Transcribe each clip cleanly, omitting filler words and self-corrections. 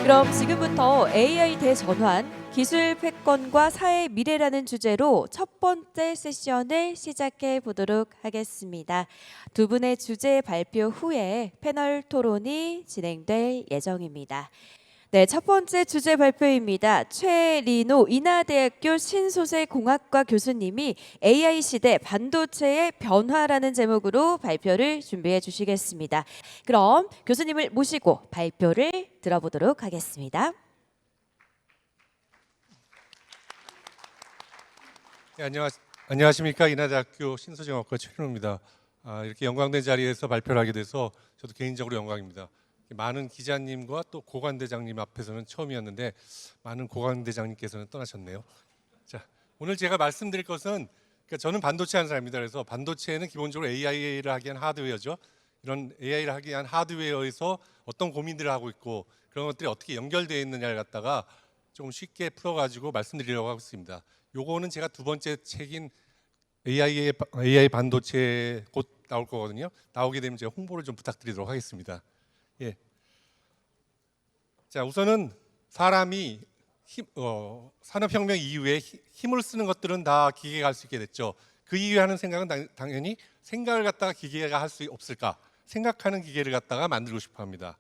그럼 지금부터 AI 대전환, 기술 패권과 사회 미래라는 주제로 첫 번째 세션을 시작해 보도록 하겠습니다. 두 분의 주제 발표 후에 패널 토론이 진행될 예정입니다. 네, 첫 번째 주제 발표입니다. 최리노 인하대학교 신소재공학과 교수님이 AI 시대 반도체의 변화라는 제목으로 발표를 준비해 주시겠습니다. 그럼 교수님을 모시고 발표를 들어보도록 하겠습니다. 네, 안녕하십니까. 인하대학교 신소재공학과 최리노입니다. 이렇게 영광된 자리에서 발표를 하게 돼서 저도 개인적으로 영광입니다. 많은 기자님과 또 고관대장님 앞에서는 처음이었는데 많은 고관대장님께서는 떠나셨네요. 자, 오늘 제가 말씀드릴 것은 저는 반도체 하는 사람입니다. 그래서 반도체는 기본적으로 AI를 하기 위한 하드웨어죠. 이런 AI를 하기 위한 하드웨어에서 어떤 고민들을 하고 있고 그런 것들이 어떻게 연결되어 있느냐를 갖다가 좀 쉽게 풀어가지고 말씀드리려고 하고 있습니다. 요거는 제가 두 번째 책인 AI 반도체 곧 나올 거거든요. 나오게 되면 제가 홍보를 좀 부탁드리도록 하겠습니다. 예. 자, 우선은 사람이 산업혁명 이후에 힘을 쓰는 것들은 다 기계가 할 수 있게 됐죠. 그 이후에 하는 생각은 당연히 생각을 갖다가 기계가 할 수 없을까? 생각하는 기계를 갖다가 만들고 싶어 합니다.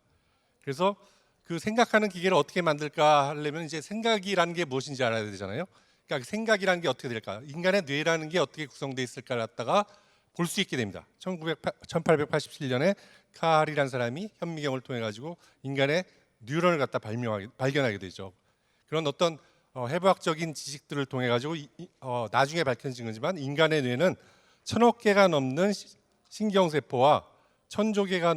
그래서 그 생각하는 기계를 어떻게 만들까 하려면 이제 생각이라는 게 무엇인지 알아야 되잖아요. 그러니까 생각이라는 게 어떻게 될까? 인간의 뇌라는 게 어떻게 구성되어 있을까를 갖다가 볼 수 있게 됩니다. 1887년에 칼이라는 사람이 현미경을 통해 가지고 인간의 뉴런을 갖다 발견하게 되죠. 그런 어떤 해부학적인 지식들을 통해 가지고 나중에 밝혀진 거지만 인간의 뇌는 1000억 개가 넘는 신경세포와 1000조 개가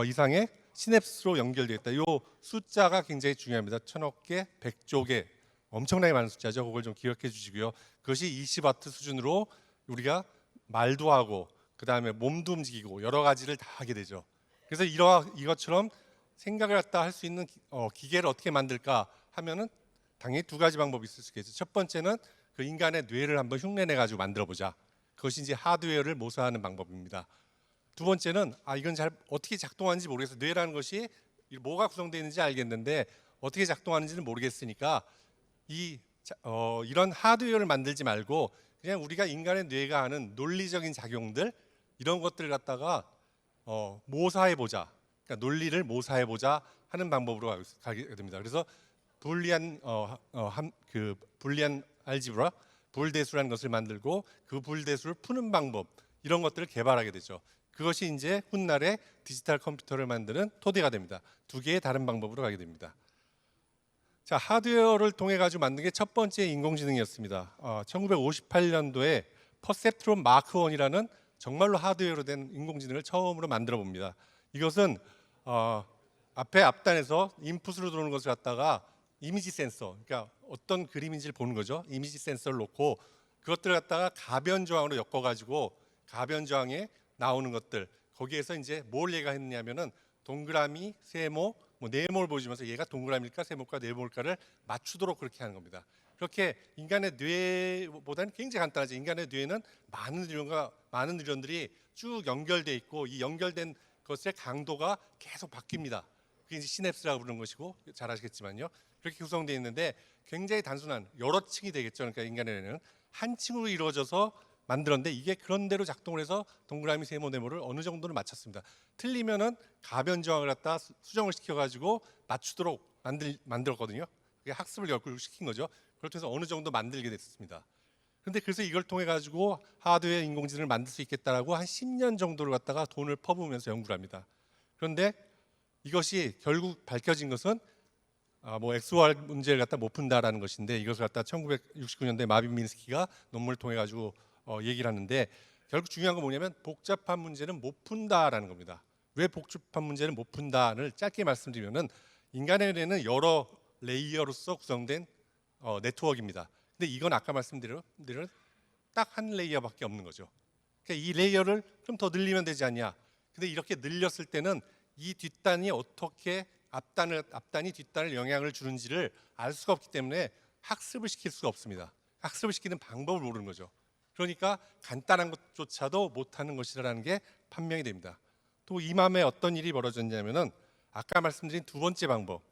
이상의 시냅스로 연결되어 있다. 이 숫자가 굉장히 중요합니다. 1000억 개, 100조 개, 엄청나게 많은 숫자죠. 그걸 좀 기억해 주시고요. 그것이 20와트 수준으로 우리가 말도 하고 그 다음에 몸도 움직이고 여러 가지를 다 하게 되죠. 그래서 이것처럼 생각을 갖다 할 수 있는 기계를 어떻게 만들까 하면은 당연히 두 가지 방법이 있을 수 있겠죠. 첫 번째는 그 인간의 뇌를 한번 흉내내 가지고 만들어 보자. 그것이 이제 하드웨어를 모사하는 방법입니다. 두 번째는 이건 잘 어떻게 작동하는지 모르겠어요. 뇌라는 것이 뭐가 구성되어 있는지 알겠는데 어떻게 작동하는지는 모르겠으니까 이런 하드웨어를 만들지 말고 그냥 우리가 인간의 뇌가 하는 논리적인 작용들 이런 것들을 갖다가 모사해보자. 그러니까 논리를 모사해보자 하는 방법으로 가게 됩니다. 그래서 불리안 알지브라, 불대수라는 것을 만들고 그 불대수를 푸는 방법 이런 것들을 개발하게 되죠. 그것이 이제 훗날에 디지털 컴퓨터를 만드는 토대가 됩니다. 두 개의 다른 방법으로 가게 됩니다. 자, 하드웨어를 통해 가지고 만든 게 첫 번째 인공지능이었습니다. 1958년도에 퍼셉트론 마크 1이라는 정말로 하드웨어로 된 인공지능을 처음으로 만들어 봅니다. 이것은 앞단에서 인풋으로 들어오는 것을 갖다가 이미지 센서, 그러니까 어떤 그림인지를 보는 거죠. 이미지 센서를 놓고 그것들을 갖다가 가변 저항으로 엮어 가지고 가변 저항에 나오는 것들 거기에서 이제 뭘 얘가 했냐면은 동그라미, 세모, 네모를 보여주면서 얘가 동그라미일까 세모일까 네모일까를 맞추도록 그렇게 하는 겁니다. 그렇게 인간의 뇌보다는 굉장히 간단하죠. 인간의 뇌는 많은 뉴런들이 쭉 연결돼 있고 이 연결된 것의 강도가 계속 바뀝니다. 그게 이제 시냅스라고 부르는 것이고 잘 아시겠지만요. 그렇게 구성되어 있는데 굉장히 단순한 여러 층이 되겠죠. 그러니까 인간의 뇌는 한 층으로 이루어져서 만들었는데 이게 그런 대로 작동을 해서 동그라미, 세모, 네모를 어느 정도는 맞췄습니다. 틀리면은 가변 저항을 갖다 수정을 시켜가지고 맞추도록 만들었거든요. 그게 학습을 결국시킨 거죠. 그렇게 해서 어느 정도 만들게 됐습니다. 그런데 그래서 이걸 통해 가지고 하드웨어 인공지능을 만들 수 있겠다라고 한 10년 정도를 갖다가 돈을 퍼부으면서 연구를 합니다. 그런데 이것이 결국 밝혀진 것은 XOR 문제를 갖다 못 푼다라는 것인데 이것을 갖다 1969년도에 마빈 미니스키가 논문을 통해 가지고 얘기를 하는데 결국 중요한 건 뭐냐면 복잡한 문제는 못 푼다라는 겁니다. 왜 복잡한 문제는 못 푼다를 짧게 말씀드리면은 인간의 뇌는 여러 레이어로서 구성된 네트워크입니다. 근데 이건 아까 말씀드린 딱 한 레이어밖에 없는 거죠. 그러니까 이 레이어를 좀 더 늘리면 되지 않냐. 근데 이렇게 늘렸을 때는 이 뒷단이 어떻게 앞단이 뒷단을 영향을 주는지를 알 수가 없기 때문에 학습을 시킬 수가 없습니다. 학습을 시키는 방법을 모르는 거죠. 그러니까 간단한 것조차도 못하는 것이라는 게 판명이 됩니다. 또 이맘에 어떤 일이 벌어졌냐면은 아까 말씀드린 두 번째 방법,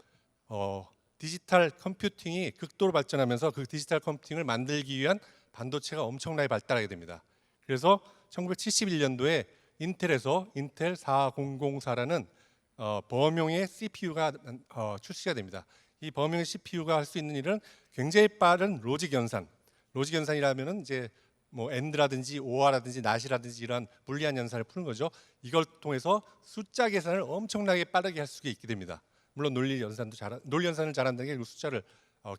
디지털 컴퓨팅이 극도로 발전하면서 그 디지털 컴퓨팅을 만들기 위한 반도체가 엄청나게 발달하게 됩니다. 그래서 1971년도에 인텔에서 인텔 4004라는 범용의 CPU가 출시가 됩니다. 이 범용의 CPU가 할 수 있는 일은 굉장히 빠른 로직 연산. 로직 연산이라면은 이제 뭐 AND라든지 OR라든지 NOT이라든지 이런 불리한 연산을 푸는 거죠. 이걸 통해서 숫자 계산을 엄청나게 빠르게 할 수가 있게 됩니다. 물론 논리 연산을 잘한다는 게 아니고 숫자를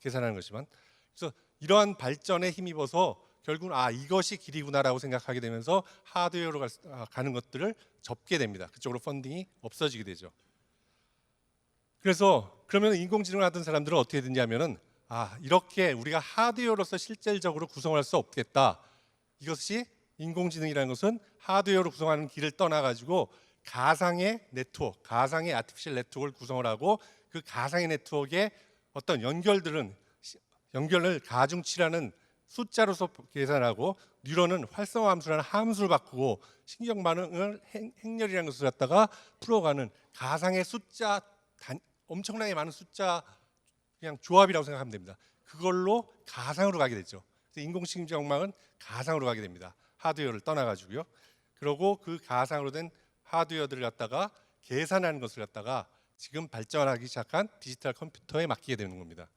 계산하는 것이지만, 그래서 이러한 발전에 힘입어서 결국은 이것이 길이구나라고 생각하게 되면서 하드웨어로 가는 것들을 접게 됩니다. 그쪽으로 펀딩이 없어지게 되죠. 그래서 그러면 인공지능을 하던 사람들은 어떻게 됐냐면은 이렇게 우리가 하드웨어로서 실질적으로 구성할 수 없겠다. 이것이 인공지능이라는 것은 하드웨어로 구성하는 길을 떠나가지고 가상의 네트워크, 가상의 아티피셜 네트워크를 구성을 하고 그 가상의 네트워크의 어떤 연결을 가중치라는 숫자로서 계산하고 뉴런은 활성화 함수라는 함수를 바꾸고 신경 반응을 행렬이라는 것을 갖다가 풀어가는 가상의 숫자, 엄청나게 많은 숫자 그냥 조합이라고 생각하면 됩니다. 그걸로 가상으로 가게 되죠. 인공지능망은 가상으로 가게 됩니다. 하드웨어를 떠나가지고요. 그리고 그 가상으로 된 하드웨어들을 갖다가 계산하는 것을 갖다가 지금 발전하기 시작한 디지털 컴퓨터에 맡기게 되는 겁니다.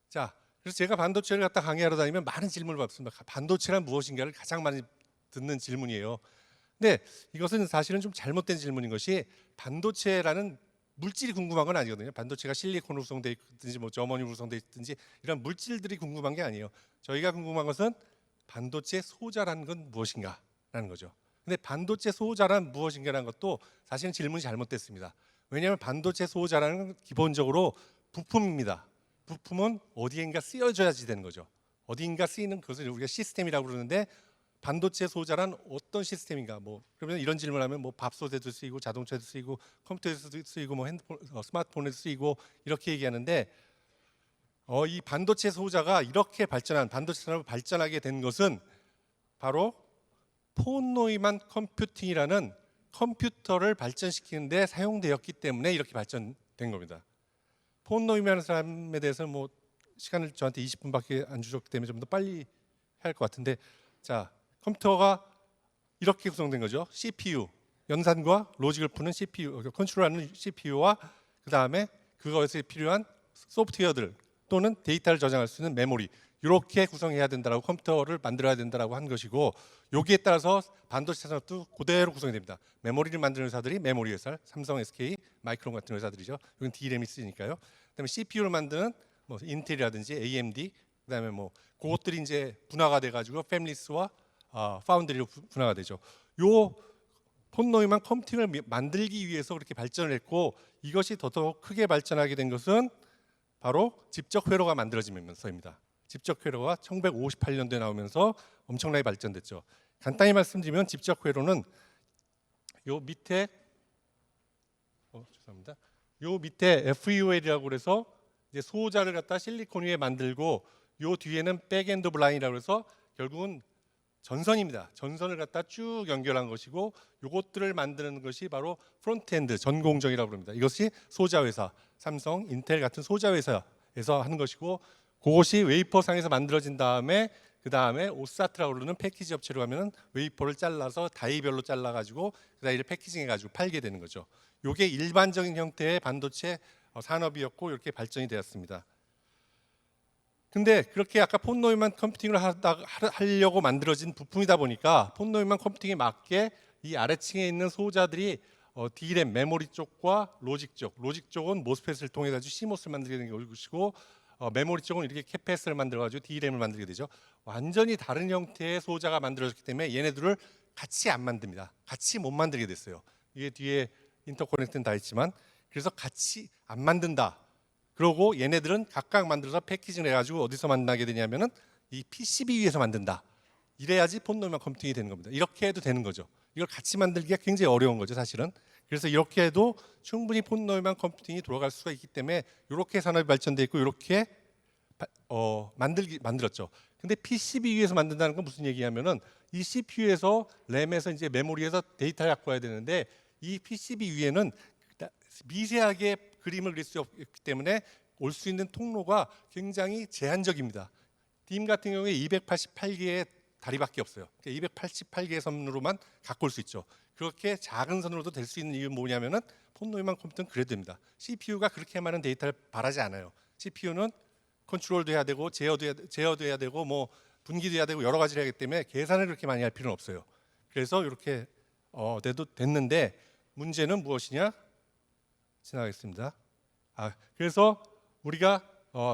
자, 그래서 제가 반도체를 갖다 강의하러 다니면 많은 질문을 받습니다. 반도체란 무엇인가를 가장 많이 듣는 질문이에요. 근데 이것은 사실은 좀 잘못된 질문인 것이 반도체라는 물질이 궁금한 건 아니거든요. 반도체가 실리콘으로 구성되어 있든지 뭐 저머니로 구성되어 있든지 이런 물질들이 궁금한 게 아니에요. 저희가 궁금한 것은 반도체 소자라는 건 무엇인가라는 거죠. 근데 반도체 소자란 무엇인가라는 것도 사실은 질문이 잘못됐습니다. 왜냐하면 반도체 소자라는 건 기본적으로 부품입니다. 부품은 어디인가 쓰여져야지 되는 거죠. 어디인가 쓰이는 것을 우리가 시스템이라고 그러는데 반도체 소자란 어떤 시스템인가? 그러면 이런 질문하면 밥솥에도 쓰이고 자동차에도 쓰이고 컴퓨터에도 쓰이고 핸드폰, 스마트폰에도 쓰이고 이렇게 얘기하는데 이 반도체 소자가 이렇게 반도체 산업이 발전하게 된 것은 바로 폰 노이만 컴퓨팅이라는 컴퓨터를 발전시키는 데 사용되었기 때문에 이렇게 발전된 겁니다. 폰 노이만 사람에 대해서는 시간을 저한테 20분밖에 안 주셨기 때문에 좀 더 빨리 해야 할 것 같은데, 자, 컴퓨터가 이렇게 구성된 거죠. CPU, 연산과 로직을 푸는 CPU, 컨트롤하는 CPU와 그 다음에 그것에 필요한 소프트웨어들 또는 데이터를 저장할 수 있는 메모리, 이렇게 구성해야 된다라고 컴퓨터를 만들어야 된다라고 한 것이고, 여기에 따라서 반도체 산업도 그대로 구성이 됩니다. 메모리를 만드는 회사들이 메모리 회사, 삼성, SK, 마이크론 같은 회사들이죠. 여기는 D램이 쓰니까요. 그다음에 CPU를 만드는 인텔이라든지 AMD, 그다음에 그것들이 이제 분화가 돼가지고 패밀리스와 파운드리로 분화가 되죠. 요 폰 노이만 컴퓨팅을 만들기 위해서 그렇게 발전을 했고, 이것이 더더욱 크게 발전하게 된 것은 바로 집적 회로가 만들어지면서입니다. 집적 회로가 1958년도에 나오면서 엄청나게 발전됐죠. 간단히 말씀드리면 집적 회로는 요 밑에 요 밑에 FUL이라고 그래서 이제 소자를 갖다 실리콘 위에 만들고, 요 뒤에는 백엔드 블라인이라고 해서 결국은 전선입니다. 전선을 갖다 쭉 연결한 것이고, 요것들을 만드는 것이 바로 프론트엔드 전공정이라고 합니다. 이것이 소자 회사, 삼성, 인텔 같은 소자 회사에서 하는 것이고, 그것이 웨이퍼 상에서 만들어진 다음에 그 다음에 오사트라고 부르는 패키지 업체로 가면은 웨이퍼를 잘라서 다이별로 잘라가지고 그다음에 패키징해가지고 팔게 되는 거죠. 이게 일반적인 형태의 반도체 산업이었고 이렇게 발전이 되었습니다. 근데 그렇게 아까 폰 노이만 컴퓨팅을 하려고 만들어진 부품이다 보니까 폰 노이만 컴퓨팅에 맞게 이 아래층에 있는 소자들이 D램 메모리 쪽과 로직 쪽은 모스펫을 통해 가지고 CMOS를 만들게 된 것이고, 메모리 쪽은 이렇게 캐패스를 만들어 가지고 D램을 만들게 되죠. 완전히 다른 형태의 소자가 만들어졌기 때문에 얘네들을 같이 안 만듭니다. 같이 못 만들게 됐어요. 이게 뒤에 인터커넥트는 다 있지만, 그래서 같이 안 만든다. 그러고 얘네들은 각각 만들어서 패키징을 해가지고 어디서 만나게 되냐면은 이 PCB 위에서 만든다. 이래야지 폰 노이만 컴퓨팅이 되는 겁니다. 이렇게 해도 되는 거죠. 이걸 같이 만들기가 굉장히 어려운 거죠, 사실은. 그래서 이렇게 해도 충분히 폰 노이만 컴퓨팅이 돌아갈 수가 있기 때문에 이렇게 산업이 발전돼 있고 이렇게 만들었죠. 근데 PCB 위에서 만든다는 건 무슨 얘기냐면은 이 CPU에서 램에서 이제 메모리에서 데이터를 갖고 와야 되는데, 이 PCB 위에는 미세하게 그림을 그릴 수 없기 때문에 올 수 있는 통로가 굉장히 제한적입니다. 딤 같은 경우에 288개의 다리밖에 없어요. 그러니까 288개의 선으로만 갖고 올 수 있죠. 그렇게 작은 선으로도 될 수 있는 이유는 뭐냐면은 폰 노이만 컴퓨터는 그래도 됩니다. CPU가 그렇게 많은 데이터를 바라지 않아요. CPU는 컨트롤도 해야 되고 제어도 해야 되고 뭐 분기도 해야 되고 여러 가지를 하기 때문에 계산을 그렇게 많이 할 필요는 없어요. 그래서 이렇게 돼도 됐는데 문제는 무엇이냐? 지나가겠습니다. 그래서 우리가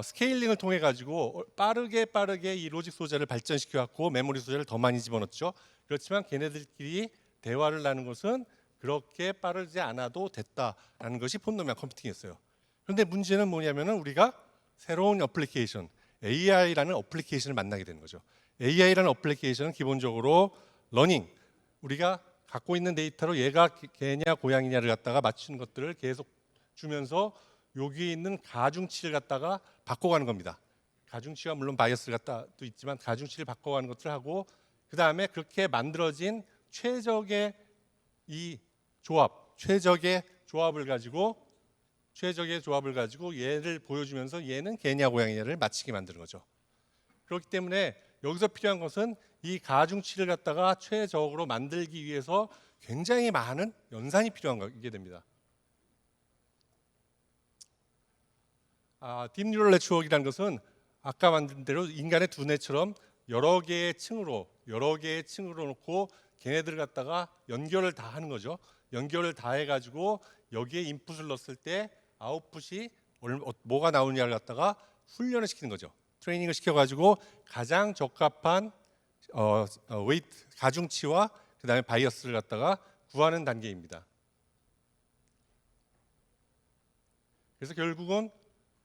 스케일링을 통해 가지고 빠르게 이 로직 소재를 발전시켜 갖고 메모리 소재를 더 많이 집어넣었죠. 그렇지만 걔네들끼리 대화를 나누는 것은 그렇게 빠르지 않아도 됐다라는 것이 폰노미안 컴퓨팅이었어요. 그런데 문제는 뭐냐면은 우리가 새로운 어플리케이션, AI라는 어플리케이션을 만나게 되는 거죠. AI라는 어플리케이션은 기본적으로 러닝, 우리가 갖고 있는 데이터로 얘가 개냐 고양이냐를 갖다가 맞추는 것들을 계속 주면서 여기 있는 가중치를 갖다가 바꿔가는 겁니다. 가중치와 물론 바이어스를 갖다도 있지만 가중치를 바꿔가는 것들을 하고 그 다음에 그렇게 만들어진 최적의 이 조합, 최적의 조합을 가지고 얘를 보여주면서 얘는 개냐 고양이냐를 맞히게 만드는 거죠. 그렇기 때문에 여기서 필요한 것은 이 가중치를 갖다가 최적으로 만들기 위해서 굉장히 많은 연산이 필요한 게 됩니다. 딥 뉴럴 네트워크라는 것은 아까 만든 대로 인간의 두뇌처럼 여러 개의 층으로 놓고 걔네들을 갖다가 연결을 다 하는 거죠. 연결을 다 해가지고 여기에 인풋을 넣었을 때 아웃풋이 뭐가 나오느냐를 갖다가 훈련을 시키는 거죠. 트레이닝을 시켜가지고 가장 적합한 웨이트 가중치와 그 다음에 바이어스를 갖다가 구하는 단계입니다. 그래서 결국은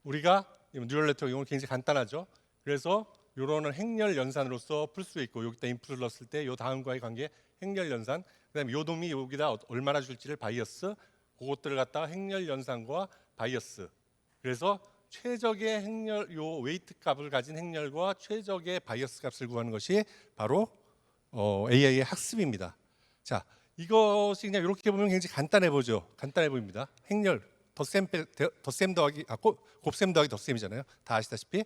우리가 뉴럴 네트워크 이건 굉장히 간단하죠. 그래서 이런 행렬 연산으로서 풀 수 있고 여기다 인풋을 넣었을 때 이 다음과의 관계 행렬 연산, 그다음에 요 놈이 여기다 얼마나 줄지를 바이어스, 그것들을 갖다가 행렬 연산과 바이어스. 그래서 최적의 행렬 요 웨이트 값을 가진 행렬과 최적의 바이어스 값을 구하는 것이 바로 AI의 학습입니다. 자, 이것이 그냥 이렇게 보면 굉장히 간단해 보입니다. 행렬 덧셈 더하기 곱셈 더하기 덧셈이잖아요. 다 아시다시피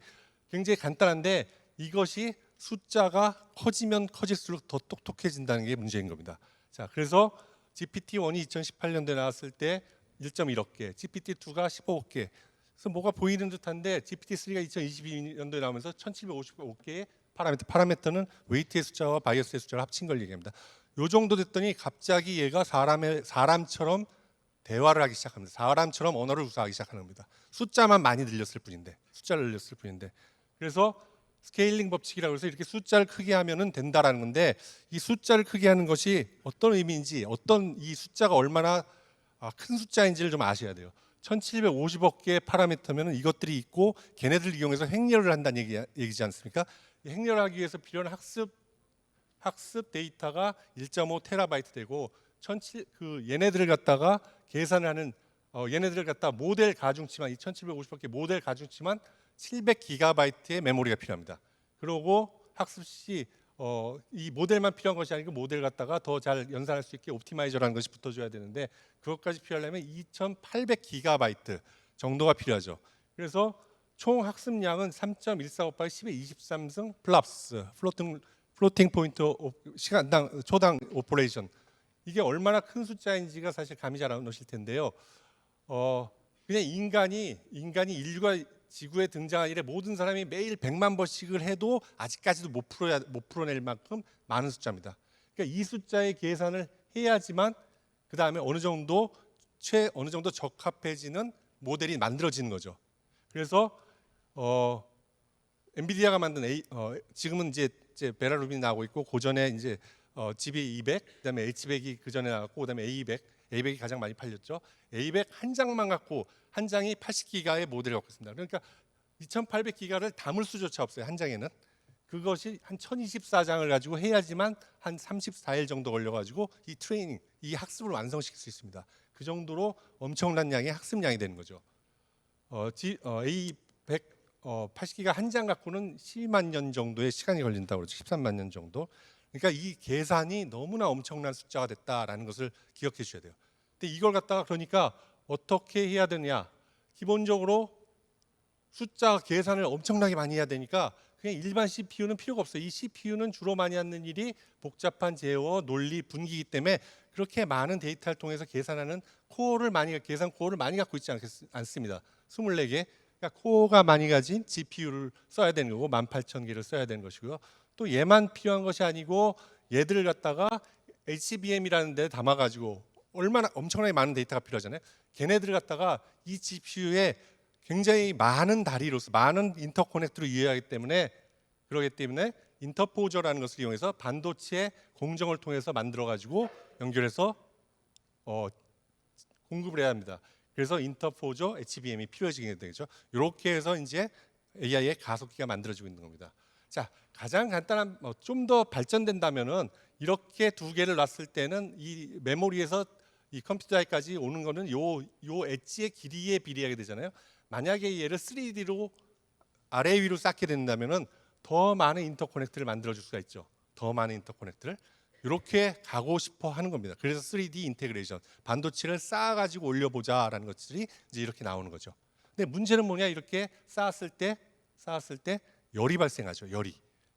굉장히 간단한데 이것이 숫자가 커지면 커질수록 더 똑똑해진다는 게 문제인 겁니다. 자, 그래서 GPT-1이 2018년도에 나왔을 때 1.1억 개, GPT-2가 15개. 그래서 뭐가 보이는 듯한데 GPT-3가 2022년도에 나오면서 1755개의 파라미터는 웨이트의 숫자와 바이어스의 숫자를 합친 걸 얘기합니다. 요 정도 됐더니 갑자기 얘가 사람처럼 대화를 하기 시작합니다. 사람처럼 언어를 구사하기 시작하는 겁니다. 숫자를 늘렸을 뿐인데. 그래서 스케일링 법칙이라고 해서 이렇게 숫자를 크게 하면은 된다라는 건데 이 숫자를 크게 하는 것이 어떤 의미인지 어떤 이 숫자가 얼마나 큰 숫자인지를 좀 아셔야 돼요. 1750억 개의 파라미터면은 이것들이 있고 걔네들 이용해서 행렬을 한다는 얘기지 않습니까? 이 행렬을 하기 위해서 필요한 학습 데이터가 1.5 테라바이트 되고 얘네들을 갖다가 계산하는 얘네들을 갖다 모델 가중치만 이 1750억 개 모델 가중치만 700기가바이트의 메모리가 필요합니다. 그리고 학습 시 이 모델만 필요한 것이 아니고 모델 갖다가 더 잘 연산할 수 있게 옵티마이저라는 것이 붙어줘야 되는데 그것까지 필요하려면 2800기가바이트 정도가 필요하죠. 그래서 총 학습량은 3.14 곱하기 10의 23승 플랍스 플로팅 포인트 시간당 초당 오퍼레이션 이게 얼마나 큰 숫자인지가 사실 감이 잘 안 오실 텐데요. 그냥 인간이 인류가 지구에 등장한 이래 모든 사람이 매일 100만 번씩을 해도 아직까지도 못 풀어낼 만큼 많은 숫자입니다. 그러니까 이 숫자의 계산을 해야지만 그 다음에 어느 정도 적합해지는 모델이 만들어지는 거죠. 그래서 엔비디아가 만든 지금은 이제 베라 루빈이 나오고 있고 고전에 이제 GB200, 그다음에 H100이 그 전에 나왔고 그다음에 A100이 가장 많이 팔렸죠. A100 한 장만 갖고 한 장이 80기가의 모델을 갖고 있습니다. 그러니까 2800기가를 담을 수조차 없어요. 한 장에는. 그것이 한 1024장을 가지고 해야지만 한 34일 정도 걸려가지고 이 학습을 완성시킬 수 있습니다. 그 정도로 엄청난 양의 학습량이 되는 거죠. A100 80기가 한 장 갖고는 12만 년 정도의 시간이 걸린다고 그러죠. 13만 년 정도. 그러니까 이 계산이 너무나 엄청난 숫자가 됐다라는 것을 기억해 주셔야 돼요. 근데 이걸 갖다가 그러니까 어떻게 해야 되냐? 기본적으로 숫자 계산을 엄청나게 많이 해야 되니까 그냥 일반 CPU는 필요가 없어요. 이 CPU는 주로 많이 하는 일이 복잡한 제어, 논리, 분기이기 때문에 그렇게 많은 데이터를 통해서 계산하는 계산 코어를 많이 갖고 있지 않습니다. 24개. 그러니까 코어가 많이 가진 GPU를 써야 되는 거고 18,000개를 써야 되는 것이고요. 또 얘만 필요한 것이 아니고 얘들을 갖다가 HBM이라는 데 담아가지고 얼마나 엄청나게 많은 데이터가 필요하잖아요. 걔네들을 갖다가 이 GPU에 굉장히 많은 다리로서 많은 인터커넥트로 이해하기 때문에 그러기 때문에 인터포저라는 것을 이용해서 반도체의 공정을 통해서 만들어가지고 연결해서 공급을 해야 합니다. 그래서 인터포저 HBM이 필요해지게 되죠. 이렇게 해서 이제 AI의 가속기가 만들어지고 있는 겁니다. 자, 가장 간단한 좀 더 발전된다면은 이렇게 두 개를 놨을 때는 이 메모리에서 이 컴퓨터에까지 오는 거는 요 엣지의 길이에 비례하게 되잖아요. 만약에 얘를 3D로 아래 위로 쌓게 된다면은 더 많은 인터커넥트를 만들어 줄 수가 있죠. 더 많은 인터커넥트를 이렇게 가고 싶어 하는 겁니다. 그래서 3D 인테그레이션, 반도체를 쌓아가지고 올려보자라는 것들이 이제 이렇게 나오는 거죠. 근데 문제는 뭐냐? 이렇게 쌓았을 때 열이 발생하죠.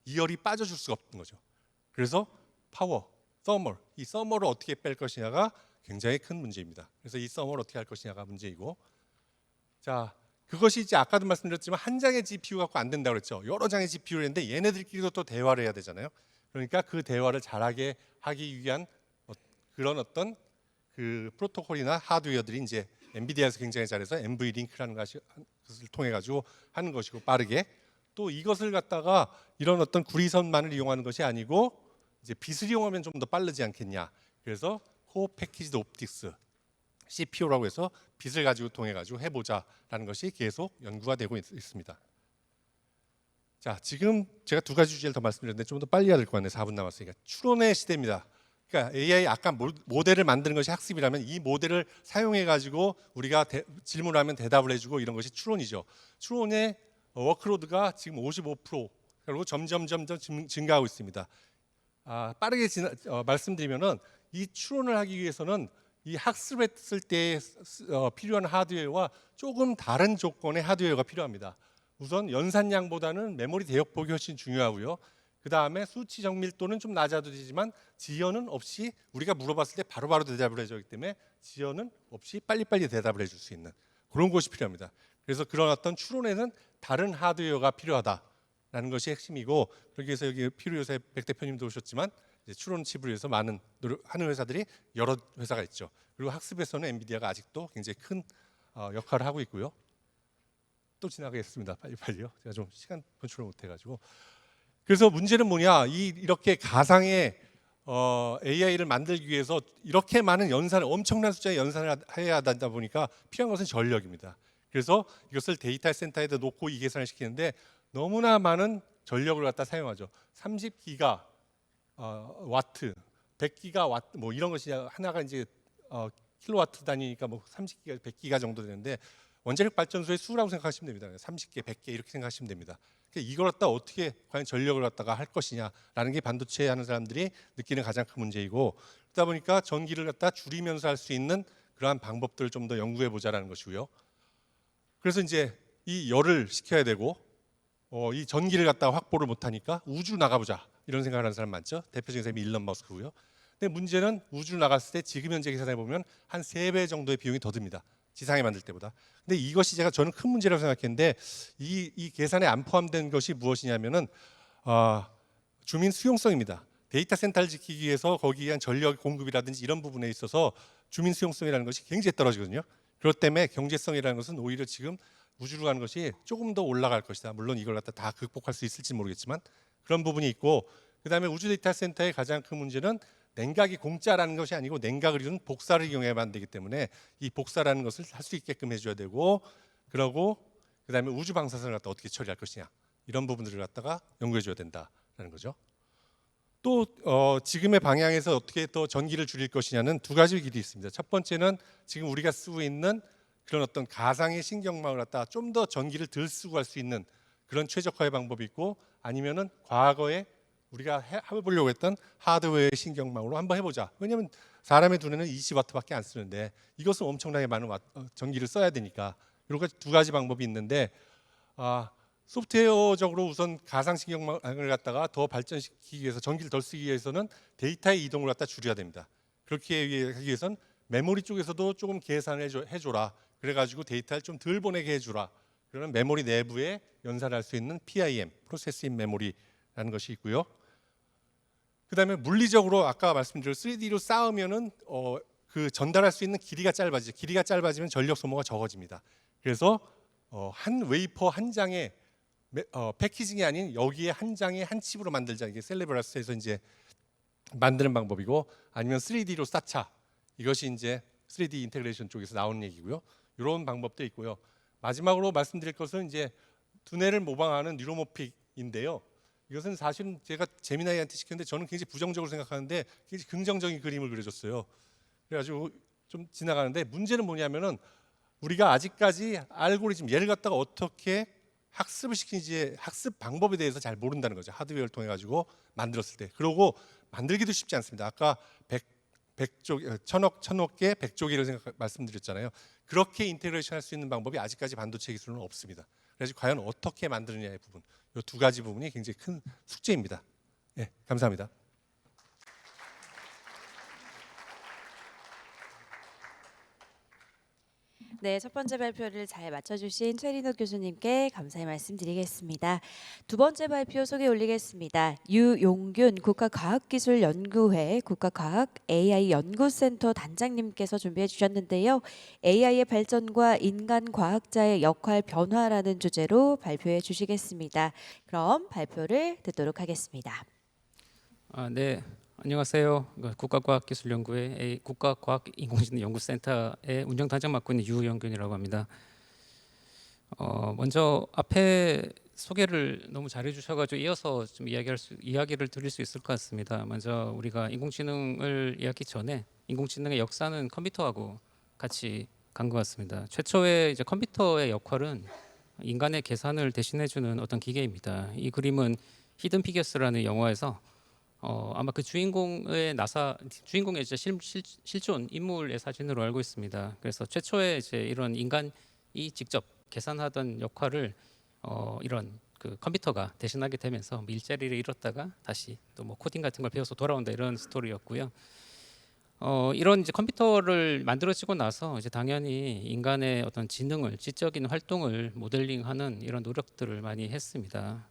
이 열이 빠져줄 수가 없는 거죠. 그래서 파워, 서멀, 이 서멀을 어떻게 뺄 것이냐가 굉장히 큰 문제입니다. 그래서 이 서멀을 어떻게 할 것이냐가 문제이고, 자, 그것이 이제 아까도 말씀드렸지만 한 장의 GPU 갖고 안 된다고 그랬죠. 여러 장의 GPU를 했는데 얘네들끼리도 또 대화를 해야 되잖아요. 그러니까 그 대화를 잘하게 하기 위한 그런 어떤 그 프로토콜이나 하드웨어들이 이제 엔비디아에서 굉장히 잘해서 NV링크라는 것을 통해 가지고 하는 것이고, 빠르게 또 이것을 갖다가 이런 어떤 구리선만을 이용하는 것이 아니고 이제 빛을 이용하면 좀 더 빠르지 않겠냐. 그래서 코어 패키지드 옵틱스 CPU라고 해서 빛을 가지고 통해 가지고 해보자라는 것이 계속 연구가 되고 있습니다. 자, 지금 제가 두 가지 주제를 더 말씀드렸는데 좀 더 빨리 해야 될 것 같네요. 4분 남았으니까. 추론의 시대입니다. 그러니까 AI 아까 모델을 만드는 것이 학습이라면 이 모델을 사용해 가지고 우리가 질문하면 대답을 해주고 이런 것이 추론이죠. 추론의 워크로드가 지금 55% 그리고 점점 증가하고 있습니다. 빠르게 말씀드리면은 이 추론을 하기 위해서는 이 학습했을 때 필요한 하드웨어와 조금 다른 조건의 하드웨어가 필요합니다. 우선 연산량보다는 메모리 대역폭이 훨씬 중요하고요. 그 다음에 수치 정밀도는 좀 낮아도 되지만 지연은 없이 우리가 물어봤을 때 바로바로 대답을 해주기 때문에 지연은 없이 빨리빨리 대답을 해줄 수 있는 그런 것이 필요합니다. 그래서 그런 어떤 추론에는 다른 하드웨어가 필요하다라는 것이 핵심이고, 그러기 위해서 여기 필요요새 백 대표님도 오셨지만 이제 추론 칩을 위해서 많은 노력하는 회사들이 여러 회사가 있죠. 그리고 학습에서는 엔비디아가 아직도 굉장히 큰 역할을 하고 있고요. 또 지나가겠습니다. 빨리요. 제가 좀 시간 컨트롤 못해가지고. 그래서 문제는 뭐냐? 이렇게 가상의 AI를 만들기 위해서 이렇게 많은 엄청난 숫자의 연산을 해야 하다 보니까 필요한 것은 전력입니다. 그래서 이것을 데이터 센터에다 놓고 이 계산을 시키는데 너무나 많은 전력을 갖다 사용하죠. 30기가 와트, 100기가 와트 뭐 이런 것이 하나가 이제 킬로와트 단위니까 뭐 30기가, 100기가 정도 되는데 원자력 발전소의 수라고 생각하시면 됩니다. 30개, 100개 이렇게 생각하시면 됩니다. 이걸 갖다 어떻게 과연 전력을 갖다가 할 것이냐라는 게 반도체 하는 사람들이 느끼는 가장 큰 문제이고, 그러다 보니까 전기를 갖다 줄이면서 할 수 있는 그러한 방법들을 좀 더 연구해 보자라는 것이고요. 그래서 이제 이 열을 식혀야 되고 이 전기를 갖다가 확보를 못하니까 우주 나가보자 이런 생각을 하는 사람 많죠. 대표적인 사람이 일론 머스크고요. 근데 문제는 우주 나갔을 때 지금 현재 계산해 보면 한 3배 정도의 비용이 더 듭니다. 지상에 만들 때보다. 근데 이것이 저는 큰 문제라고 생각했는데 이 계산에 안 포함된 것이 무엇이냐면은 주민 수용성입니다. 데이터 센터를 지키기 위해서 거기에 대한 전력 공급이라든지 이런 부분에 있어서 주민 수용성이라는 것이 굉장히 떨어지거든요. 그렇기 때문에 경제성이라는 것은 오히려 지금 우주로 가는 것이 조금 더 올라갈 것이다. 물론 이걸 갖다 다 극복할 수 있을지 모르겠지만 그런 부분이 있고, 그다음에 우주 데이터 센터의 가장 큰 문제는 냉각이 공짜라는 것이 아니고 냉각을 이루는 복사를 이용해야만 되기 때문에 이 복사라는 것을 할 수 있게끔 해줘야 되고, 그러고 그다음에 우주 방사선을 갖다 어떻게 처리할 것이냐 이런 부분들을 갖다가 연구해줘야 된다라는 거죠. 또 지금의 방향에서 어떻게 또 전기를 줄일 것이냐는 두 가지 길이 있습니다. 첫 번째는 지금 우리가 쓰고 있는 그런 어떤 가상의 신경망을 갖다 좀 더 전기를 덜 쓰고 할 수 있는 그런 최적화의 방법이 있고, 아니면은 과거에 우리가 해보려고 했던 하드웨어의 신경망으로 한번 해보자. 왜냐하면 사람의 두뇌는 20와트밖에 안 쓰는데 이것은 엄청나게 많은 전기를 써야 되니까 이렇게 두 가지 방법이 있는데 소프트웨어적으로 우선 가상신경망을 갖다가 더 발전시키기 위해서 전기를 덜 쓰기 위해서는 데이터의 이동을 갖다 줄여야 됩니다. 그렇게 하기 위해선 메모리 쪽에서도 조금 계산을 해줘라. 그래가지고 데이터를 좀 덜 보내게 해주라. 그러면 메모리 내부에 연산할 수 있는 PIM, 프로세스 인 메모리라는 것이 있고요. 그다음에 물리적으로 아까 말씀드린 3D로 쌓으면은 그 전달할 수 있는 길이가 짧아지죠. 길이가 짧아지면 전력 소모가 적어집니다. 그래서 한 웨이퍼 한 장에 패키징이 아닌 여기에 한 장에 한 칩으로 만들자. 이게 셀레브라스에서 이제 만드는 방법이고, 아니면 3D로 쌓자. 이것이 이제 3D 인테그레이션 쪽에서 나오는 얘기고요. 이런 방법도 있고요. 마지막으로 말씀드릴 것은 이제 두뇌를 모방하는 뉴로모픽인데요. 이것은 사실은 제가 제미나이한테 시켰는데 저는 굉장히 부정적으로 생각하는데 굉장히 긍정적인 그림을 그려줬어요. 그래가지고 좀 지나가는데, 문제는 뭐냐면은 우리가 아직까지 알고리즘 얘를 갖다가 어떻게 학습을 시키는지 학습 방법에 대해서 잘 모른다는 거죠. 하드웨어를 통해 가지고 만들었을 때. 그러고 만들기도 쉽지 않습니다. 아까 1000억 개 100조기를 말씀드렸잖아요. 그렇게 인테그레이션 할 수 있는 방법이 아직까지 반도체 기술은 없습니다. 그래서 과연 어떻게 만드느냐의 부분, 이 두 가지 부분이 굉장히 큰 숙제입니다. 네, 감사합니다. 네, 첫 번째 발표를 잘 맞춰주신 최린호 교수님께 감사의 말씀드리겠습니다. 두 번째 발표 소개 올리겠습니다. 유용균 국가과학기술연구회 국가과학 AI 연구센터 단장님께서 준비해 주셨는데요. AI의 발전과 인간 과학자의 역할 변화라는 주제로 발표해 주시겠습니다. 그럼 발표를 듣도록 하겠습니다. 네, 안녕하세요. 국가과학기술연구회 국가과학인공지능연구센터의 운영단장 맡고 있는 유영균이라고 합니다. 먼저 앞에 소개를 너무 잘해주셔가지고 이어서 좀 이야기를 드릴 수 있을 것 같습니다. 먼저 우리가 인공지능을 이야기 전에 인공지능의 역사는 컴퓨터하고 같이 간 것 같습니다. 최초의 이제 컴퓨터의 역할은 인간의 계산을 대신해주는 어떤 기계입니다. 이 그림은 히든 피겨스라는 영화에서 아마 그 주인공의 이제 실존 인물의 사진으로 알고 있습니다. 그래서 최초의 이제 이런 인간이 직접 계산하던 역할을 이런 그 컴퓨터가 대신하게 되면서 일자리를 잃었다가 다시 또 뭐 코딩 같은 걸 배워서 돌아온다, 이런 스토리였고요. 이런 이제 컴퓨터를 만들어지고 나서 이제 당연히 인간의 어떤 지적인 활동을 모델링하는 이런 노력들을 많이 했습니다.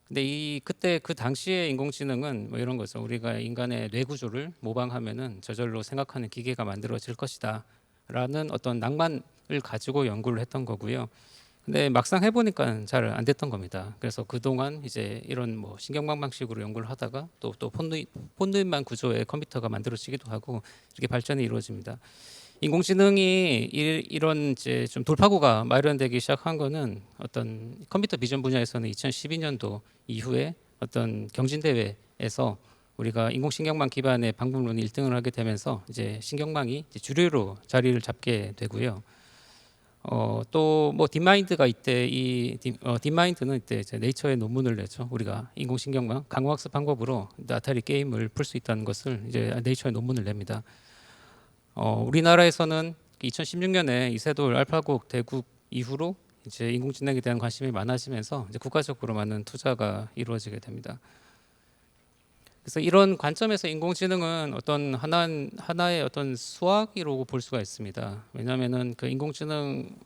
근데 그때 그 당시의 인공지능은 뭐 이런 거죠. 우리가 인간의 뇌 구조를 모방하면은 저절로 생각하는 기계가 만들어질 것이다라는 어떤 낭만을 가지고 연구를 했던 거고요. 근데 막상 해보니까 잘 안 됐던 겁니다. 그래서 그동안 이제 이런 뭐 신경망 방식으로 연구를 하다가 또 폰두잇만 구조의 컴퓨터가 만들어지기도 하고 이렇게 발전이 이루어집니다. 인공지능이 이런 이제 좀 돌파구가 마련되기 시작한 거는 어떤 컴퓨터 비전 분야에서는 2012년도 이후에 어떤 경진대회에서 우리가 인공신경망 기반의 방법론 1등을 하게 되면서 이제 신경망이 이제 주류로 자리를 잡게 되고요. 또 뭐 딥마인드가 이때 딥마인드는 이때 이제 네이처에 논문을 내죠. 우리가 인공신경망 강화학습 방법으로 아타리 게임을 풀 수 있다는 것을 이제 네이처에 논문을 냅니다. 우리나라에서는 2016년에 이세돌 알파고 대국 이후로 이제 인공지능에 대한 관심이 많아지면서 이제 국가적으로 많은 투자가 이루어지게 됩니다. 그래서 이런 관점에서 인공지능은 어떤 하나의 어떤 수학이라고 볼 수가 있습니다. 왜냐하면은 그 인공지능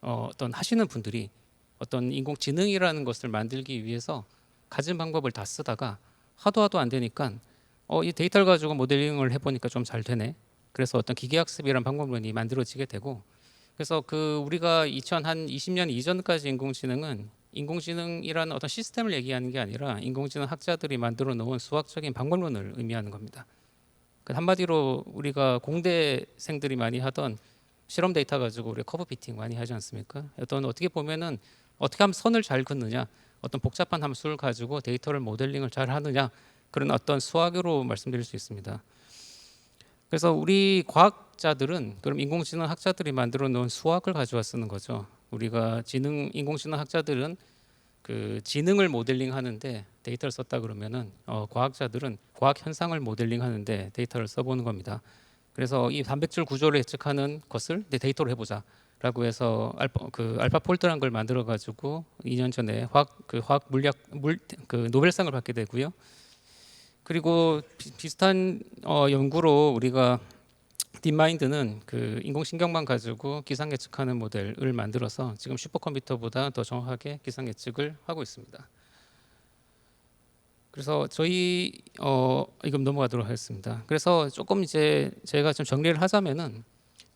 어떤 하시는 분들이 어떤 인공지능이라는 것을 만들기 위해서 가진 방법을 다 쓰다가 하도 안 되니까 이 데이터를 가지고 모델링을 해보니까 좀 잘 되네. 그래서 어떤 기계학습이라는 방법론이 만들어지게 되고, 그래서 그 우리가 2020년 이전까지 인공지능이라는 어떤 시스템을 얘기하는 게 아니라 인공지능 학자들이 만들어 놓은 수학적인 방법론을 의미하는 겁니다. 한마디로 우리가 공대생들이 많이 하던 실험 데이터 가지고 우리가 커브 피팅 많이 하지 않습니까? 어떻게 보면은 어떻게 하면 선을 잘 긋느냐, 어떤 복잡한 함수를 가지고 데이터를 모델링을 잘 하느냐, 그런 어떤 수학으로 말씀드릴 수 있습니다. 그래서 우리 과학자들은 그럼 인공지능 학자들이 만들어 놓은 수학을 가져와 쓰는 거죠. 우리가 인공지능 학자들은 그 지능을 모델링하는데 데이터를 썼다 그러면은 과학자들은 과학 현상을 모델링하는데 데이터를 써보는 겁니다. 그래서 이 단백질 구조를 예측하는 것을 데이터로 해보자라는 라고 해서 알파폴드라는 걸 만들어 가지고 2년 전에 화학 물리학 그 노벨상을 받게 되고요. 그리고 비슷한 연구로 우리가 딥마인드는 그 인공신경만 가지고 기상 예측하는 모델을 만들어서 지금 슈퍼컴퓨터보다 더 정확하게 기상 예측을 하고 있습니다. 그래서 저희 이건 넘어가도록 하겠습니다. 그래서 조금 이제 제가 좀 정리를 하자면은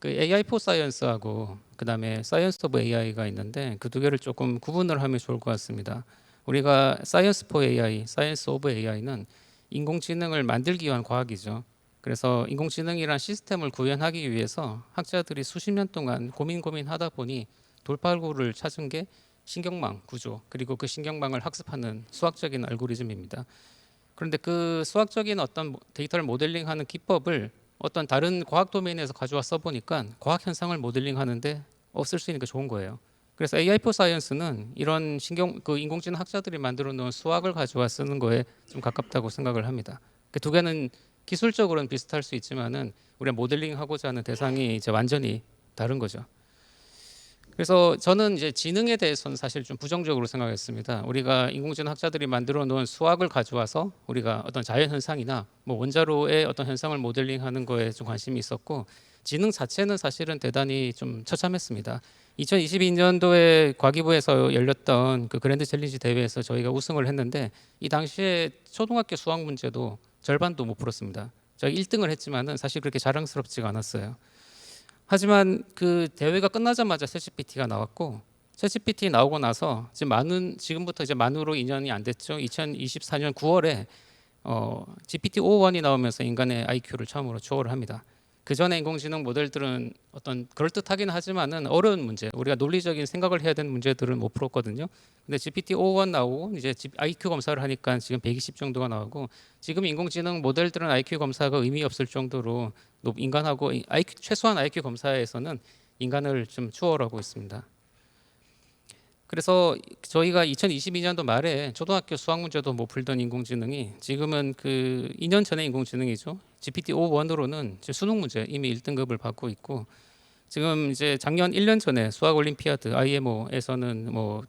그 AI for Science하고 그다음에 Science of AI가 있는데 그 두 개를 조금 구분을 하면 좋을 것 같습니다. 우리가 Science for AI, Science of AI는 인공지능을 만들기 위한 과학이죠. 그래서 인공지능이란 시스템을 구현하기 위해서 학자들이 수십 년 동안 고민하다 보니 돌파구를 찾은 게 신경망 구조 그리고 그 신경망을 학습하는 수학적인 알고리즘입니다. 그런데 그 수학적인 어떤 데이터를 모델링하는 기법을 어떤 다른 과학 도메인에서 가져와 써보니까 과학 현상을 모델링하는데 쓸 수 있는 게 좋은 거예요. 그래서 AI for Science는 이런 인공지능 학자들이 만들어 놓은 수학을 가져와 쓰는 거에 좀 가깝다고 생각을 합니다. 그 두 개는 기술적으로는 비슷할 수 있지만은 우리가 모델링하고자 하는 대상이 이제 완전히 다른 거죠. 그래서 저는 이제 지능에 대해서는 사실 좀 부정적으로 생각했습니다. 우리가 인공지능 학자들이 만들어 놓은 수학을 가져와서 우리가 어떤 자연 현상이나 뭐 원자로의 어떤 현상을 모델링하는 거에 좀 관심이 있었고 지능 자체는 사실은 대단히 좀 처참했습니다. 2022년도에 과기부에서 열렸던 그 그랜드 챌린지 대회에서 저희가 우승을 했는데 이 당시에 초등학교 수학 문제도 절반도 못 풀었습니다. 저희 1등을 했지만은 사실 그렇게 자랑스럽지가 않았어요. 하지만 그 대회가 끝나자마자 챗GPT가 나왔고 챗GPT 나오고 나서 지금부터 이제 만으로 2년이 안 됐죠. 2024년 9월에 GPT-5.1이 나오면서 인간의 IQ를 처음으로 초월을 합니다. 그 전에 인공지능 모델들은 어떤 그럴듯하긴 하지만은 어려운 문제, 우리가 논리적인 생각을 해야 되는 문제들은 못 풀었거든요. 근데 GPT-5.1 나오고 이제 IQ 검사를 하니까 지금 120 정도가 나오고 지금 인공지능 모델들은 IQ 검사가 의미 없을 정도로 인간하고 최소한 IQ 검사에서는 인간을 좀 추월하고 있습니다. 그래서 저희가 2022년도 말에 초등학교 수학 문제도 못 풀던 인공지능이 지금은 그 2년 전의 인공지능이죠. GPT-5.1으로는 수능 문제 이미 1등급을 받고 있고 지금 이제 작년 1년 전에 수학 올림피아드 IMO에서는 뭐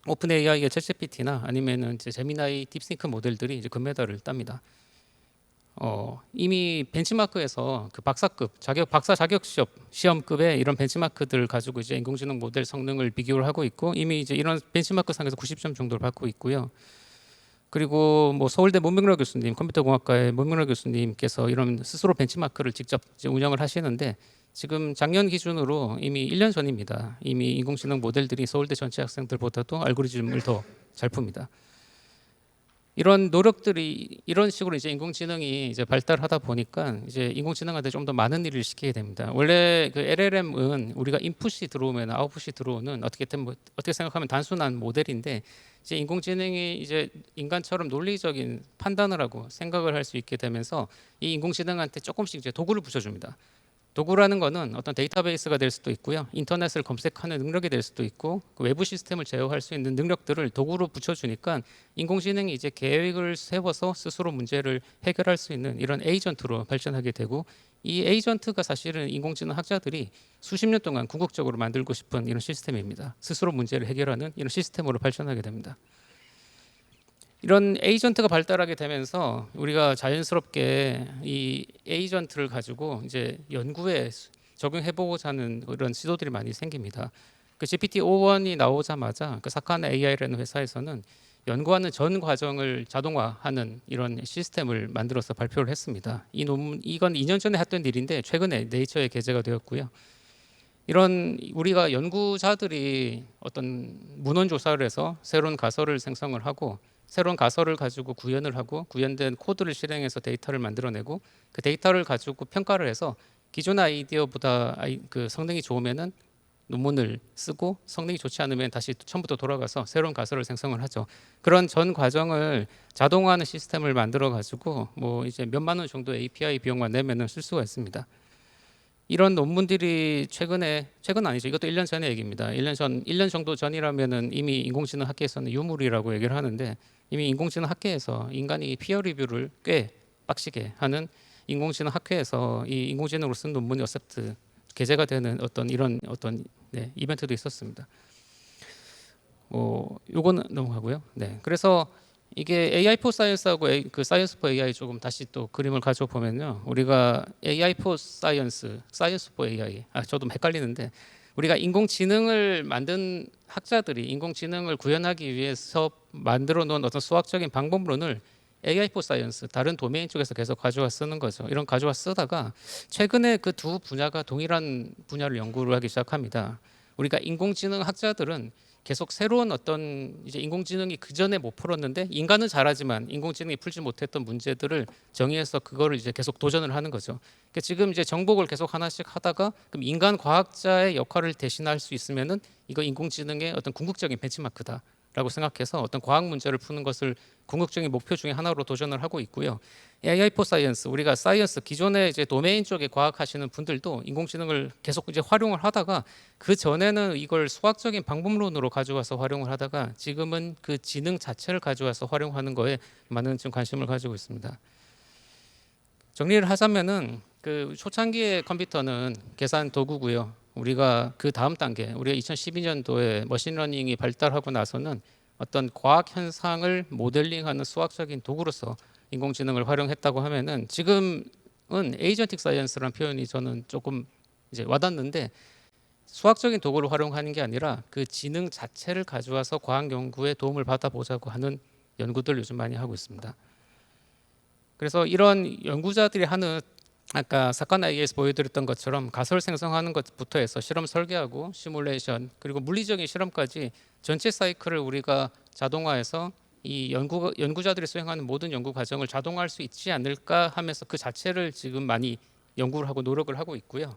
오픈 AI의 챗GPT나 아니면은 이제 제미나이 딥싱크 모델들이 이제 금메달을 땁니다. 이미 벤치마크에서 그 박사 자격 시험급의 이런 벤치마크들을 가지고 이제 인공지능 모델 성능을 비교를 하고 있고 이미 이제 이런 벤치마크 상에서 90점 정도를 받고 있고요. 그리고 뭐 서울대 문명락 교수님, 컴퓨터공학과의 문명락 교수님께서 이런 스스로 벤치마크를 직접 이제 운영을 하시는데 지금 작년 기준으로 이미 1년 전입니다. 이미 인공지능 모델들이 서울대 전체 학생들보다도 알고리즘을 더 잘 풉니다. 이런 노력들이 이런 식으로 이제 인공지능이 이제 발달하다 보니까 이제 인공지능한테 좀 더 많은 일을 시키게 됩니다. 원래 그 LLM은 우리가 인풋이 들어오면 아웃풋이 들어오는 어떻게 생각하면 단순한 모델인데 이제 인공지능이 이제 인간처럼 논리적인 판단을 하고 생각을 할 수 있게 되면서 이 인공지능한테 조금씩 이제 도구를 붙여줍니다. 도구라는 거는 어떤 데이터베이스가 될 수도 있고요. 인터넷을 검색하는 능력이 될 수도 있고 그 외부 시스템을 제어할 수 있는 능력들을 도구로 붙여주니까 인공지능이 이제 계획을 세워서 스스로 문제를 해결할 수 있는 이런 에이전트로 발전하게 되고 이 에이전트가 사실은 인공지능 학자들이 수십 년 동안 궁극적으로 만들고 싶은 이런 시스템입니다. 스스로 문제를 해결하는 이런 시스템으로 발전하게 됩니다. 이런 에이전트가 발달하게 되면서 우리가 자연스럽게 이 에이전트를 가지고 이제 연구에 적용해보고자 하는 그런 시도들이 많이 생깁니다. 그 GPT-5.1이 나오자마자 그 사카나 AI라는 회사에서는 연구하는 전 과정을 자동화하는 이런 시스템을 만들어서 발표를 했습니다. 이건 2년 전에 했던 일인데 최근에 네이처에 게재가 되었고요. 이런 우리가 연구자들이 어떤 문헌 조사를 해서 새로운 가설을 생성을 하고 새로운 가설을 가지고 구현을 하고 구현된 코드를 실행해서 데이터를 만들어내고 그 데이터를 가지고 평가를 해서 기존 아이디어보다 그 성능이 좋으면은 논문을 쓰고 성능이 좋지 않으면 다시 처음부터 돌아가서 새로운 가설을 생성을 하죠. 그런 전 과정을 자동화하는 시스템을 만들어 가지고 뭐 이제 몇만 원 정도 API 비용만 내면은 쓸 수가 있습니다. 이런 논문들이 최근 아니죠. 이것도 1년 전의 얘기입니다. 1년 정도 전이라면은 이미 인공지능 학계에서는 유물이라고 얘기를 하는데 이미 인공지능 학계에서 인간이 피어 리뷰를 꽤 빡시게 하는 인공지능 학회에서 이 인공지능으로 쓴 논문이 어셉트 게재가 되는 어떤 이런 어떤 네, 이벤트도 있었습니다. 요거는 넘어가고요. 네, 그래서 이게 AI for Science하고 그 Science for AI 조금 다시 또 그림을 가져 보면요, 우리가 AI for Science, Science for AI, 저도 헷갈리는데 우리가 인공지능을 만든 학자들이 인공지능을 구현하기 위해서 만들어 놓은 어떤 수학적인 방법론을 AI for Science, 다른 도메인 쪽에서 계속 가져와 쓰는 거죠. 이런 가져와 쓰다가 최근에 그 두 분야가 동일한 분야를 연구를 하기 시작합니다. 우리가 인공지능 학자들은 계속 새로운 어떤 이제 인공지능이 그 전에 못 풀었는데 인간은 잘하지만 인공지능이 풀지 못했던 문제들을 정의해서 그거를 이제 계속 도전을 하는 거죠. 그러니까 지금 이제 정복을 계속 하나씩 하다가 그럼 인간 과학자의 역할을 대신할 수 있으면은 이거 인공지능의 어떤 궁극적인 벤치마크다라고 생각해서 어떤 과학 문제를 푸는 것을 궁극적인 목표 중에 하나로 도전을 하고 있고요. AI for Science, 우리가 사이언스 기존에 이제 도메인 쪽에 과학하시는 분들도 인공지능을 계속 이제 활용을 하다가 그 전에는 이걸 수학적인 방법론으로 가져와서 활용을 하다가 지금은 그 지능 자체를 가져와서 활용하는 거에 많은 좀 관심을 가지고 있습니다. 정리를 하자면은 그 초창기의 컴퓨터는 계산 도구고요. 우리가 그 다음 단계, 우리가 2012년도에 머신러닝이 발달하고 나서는 어떤 과학 현상을 모델링하는 수학적인 도구로서 인공지능을 활용했다고 하면은 지금은 에이전틱 사이언스라는 표현이 저는 조금 이제 와닿는데, 수학적인 도구를 활용하는 게 아니라 그 지능 자체를 가져와서 과학 연구에 도움을 받아보자고 하는 연구들 요즘 많이 하고 있습니다. 그래서 이런 연구자들이 하는, 아까 사건 AI에서 보여드렸던 것처럼 가설 생성하는 것부터 해서 실험 설계하고 시뮬레이션, 그리고 물리적인 실험까지 전체 사이클을 우리가 자동화해서 이 연구자들이 수행하는 모든 연구 과정을 자동화할 수 있지 않을까 하면서 그 자체를 지금 많이 연구를 하고 노력을 하고 있고요.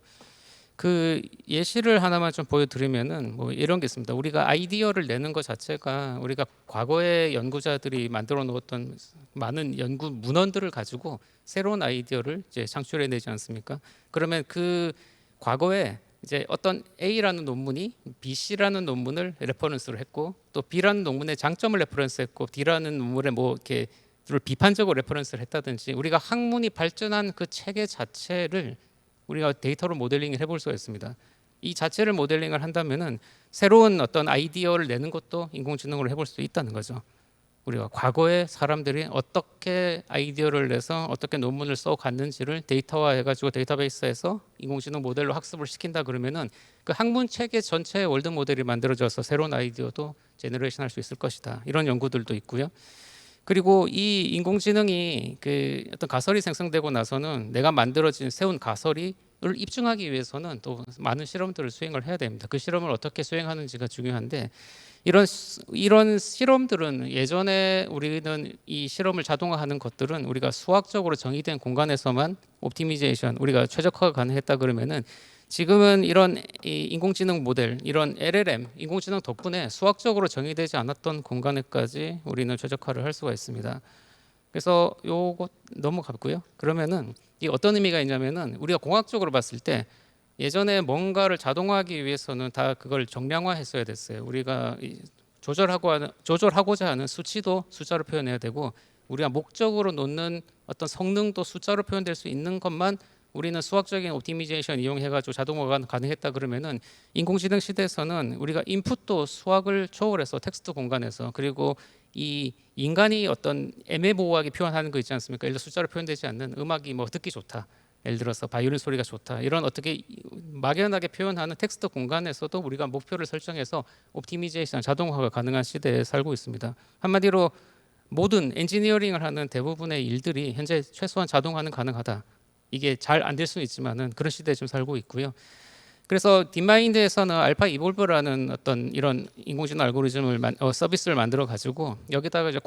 그 예시를 하나만 좀 보여드리면은 뭐 이런 게 있습니다. 우리가 아이디어를 내는 것 자체가 우리가 과거의 연구자들이 만들어 놓았던 많은 연구 문헌들을 가지고 새로운 아이디어를 이제 창출해내지 않습니까? 그러면 그 과거에 이제 어떤 A라는 논문이 BC라는 논문을 레퍼런스로 했고, 또 B라는 논문의 장점을 레퍼런스했고, D라는 논문에 뭐 이렇게 비판적으로 레퍼런스를 했다든지, 우리가 학문이 발전한 그 체계 자체를 우리가 데이터로 모델링을 해볼 수가 있습니다. 이 자체를 모델링을 한다면은 새로운 어떤 아이디어를 내는 것도 인공지능으로 해볼 수 있다는 거죠. 우리가 과거에 사람들이 어떻게 아이디어를 내서 어떻게 논문을 써갔는지를 데이터화해가지고 데이터베이스에서 인공지능 모델로 학습을 시킨다 그러면은 그 학문 체계 전체의 월드 모델이 만들어져서 새로운 아이디어도 제너레이션할 수 있을 것이다. 이런 연구들도 있고요. 그리고 이 인공지능이 그 어떤 가설이 생성되고 나서는 내가 만들어진 세운 가설을 입증하기 위해서는 또 많은 실험들을 수행을 해야 됩니다. 그 실험을 어떻게 수행하는지가 중요한데, 이런 실험들은 예전에 우리는 이 실험을 자동화하는 것들은 우리가 수학적으로 정의된 공간에서만 옵티미제이션, 우리가 최적화가 가능했다 그러면은 지금은 이런 인공지능 모델, 이런 LLM, 인공지능 덕분에 수학적으로 정의되지 않았던 공간에까지 우리는 최적화를 할 수가 있습니다. 그래서 요거 넘어갔고요. 그러면은 이 어떤 의미가 있냐면은 우리가 공학적으로 봤을 때 예전에 뭔가를 자동화하기 위해서는 다 그걸 정량화했어야 됐어요. 우리가 조절하고자 하는 수치도 숫자로 표현해야 되고, 우리가 목적으로 놓는 어떤 성능도 숫자로 표현될 수 있는 것만 우리는 수학적인 옵티미제이션 이용해가지고 자동화가 가능했다 그러면은 인공지능 시대에서는 우리가 인풋도 수학을 초월해서 텍스트 공간에서, 그리고 이 인간이 어떤 애매모호하게 표현하는 거 있지 않습니까? 예를 들어 숫자로 표현되지 않는 음악이 뭐 듣기 좋다, 예를 들어서 바이올린 소리가 좋다, 이런 어떻게 막연하게 표현하는 텍스트 공간에서도 우리가 목표를 설정해서 옵티미제이션, 자동화가 가능한 시대에 살고 있습니다. 한마디로 모든 엔지니어링을 하는 대부분의 일들이 현재 최소한 자동화는 가능하다. 이게 잘 안 될 수는 있지만은 그런 시대에 좀 살고 있고요. 그래서 딥마인드에서는 알파 이볼브라는 어떤 이런 인공지능 알고리즘을 서비스를 만들어 가지고 여기다가 이제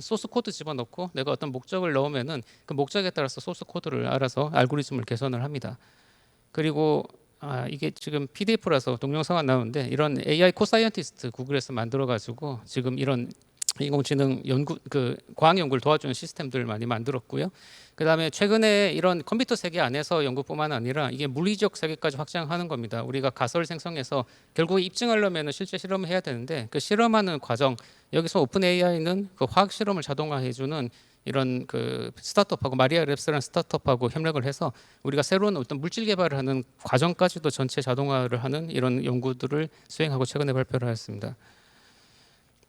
소스 코드 집어넣고 내가 어떤 목적을 넣으면은 그 목적에 따라서 소스 코드를 알아서 알고리즘을 개선을 합니다. 그리고 이게 지금 PDF라서 동영상 안 나오는데, 이런 AI 코사이언티스트 구글에서 만들어 가지고 지금 이런 인공지능 연구 과학 연구를 도와주는 시스템들을 많이 만들었고요. 그다음에 최근에 이런 컴퓨터 세계 안에서 연구뿐만 아니라 이게 물리적 세계까지 확장하는 겁니다. 우리가 가설 생성해서 결국에 입증하려면 실제 실험을 해야 되는데 그 실험하는 과정 여기서 오픈 AI는 그 화학 실험을 자동화해주는 이런 그 스타트업하고 마리아 랩스라는 스타트업하고 협력을 해서 우리가 새로운 어떤 물질 개발을 하는 과정까지도 전체 자동화를 하는 이런 연구들을 수행하고 최근에 발표를 하였습니다.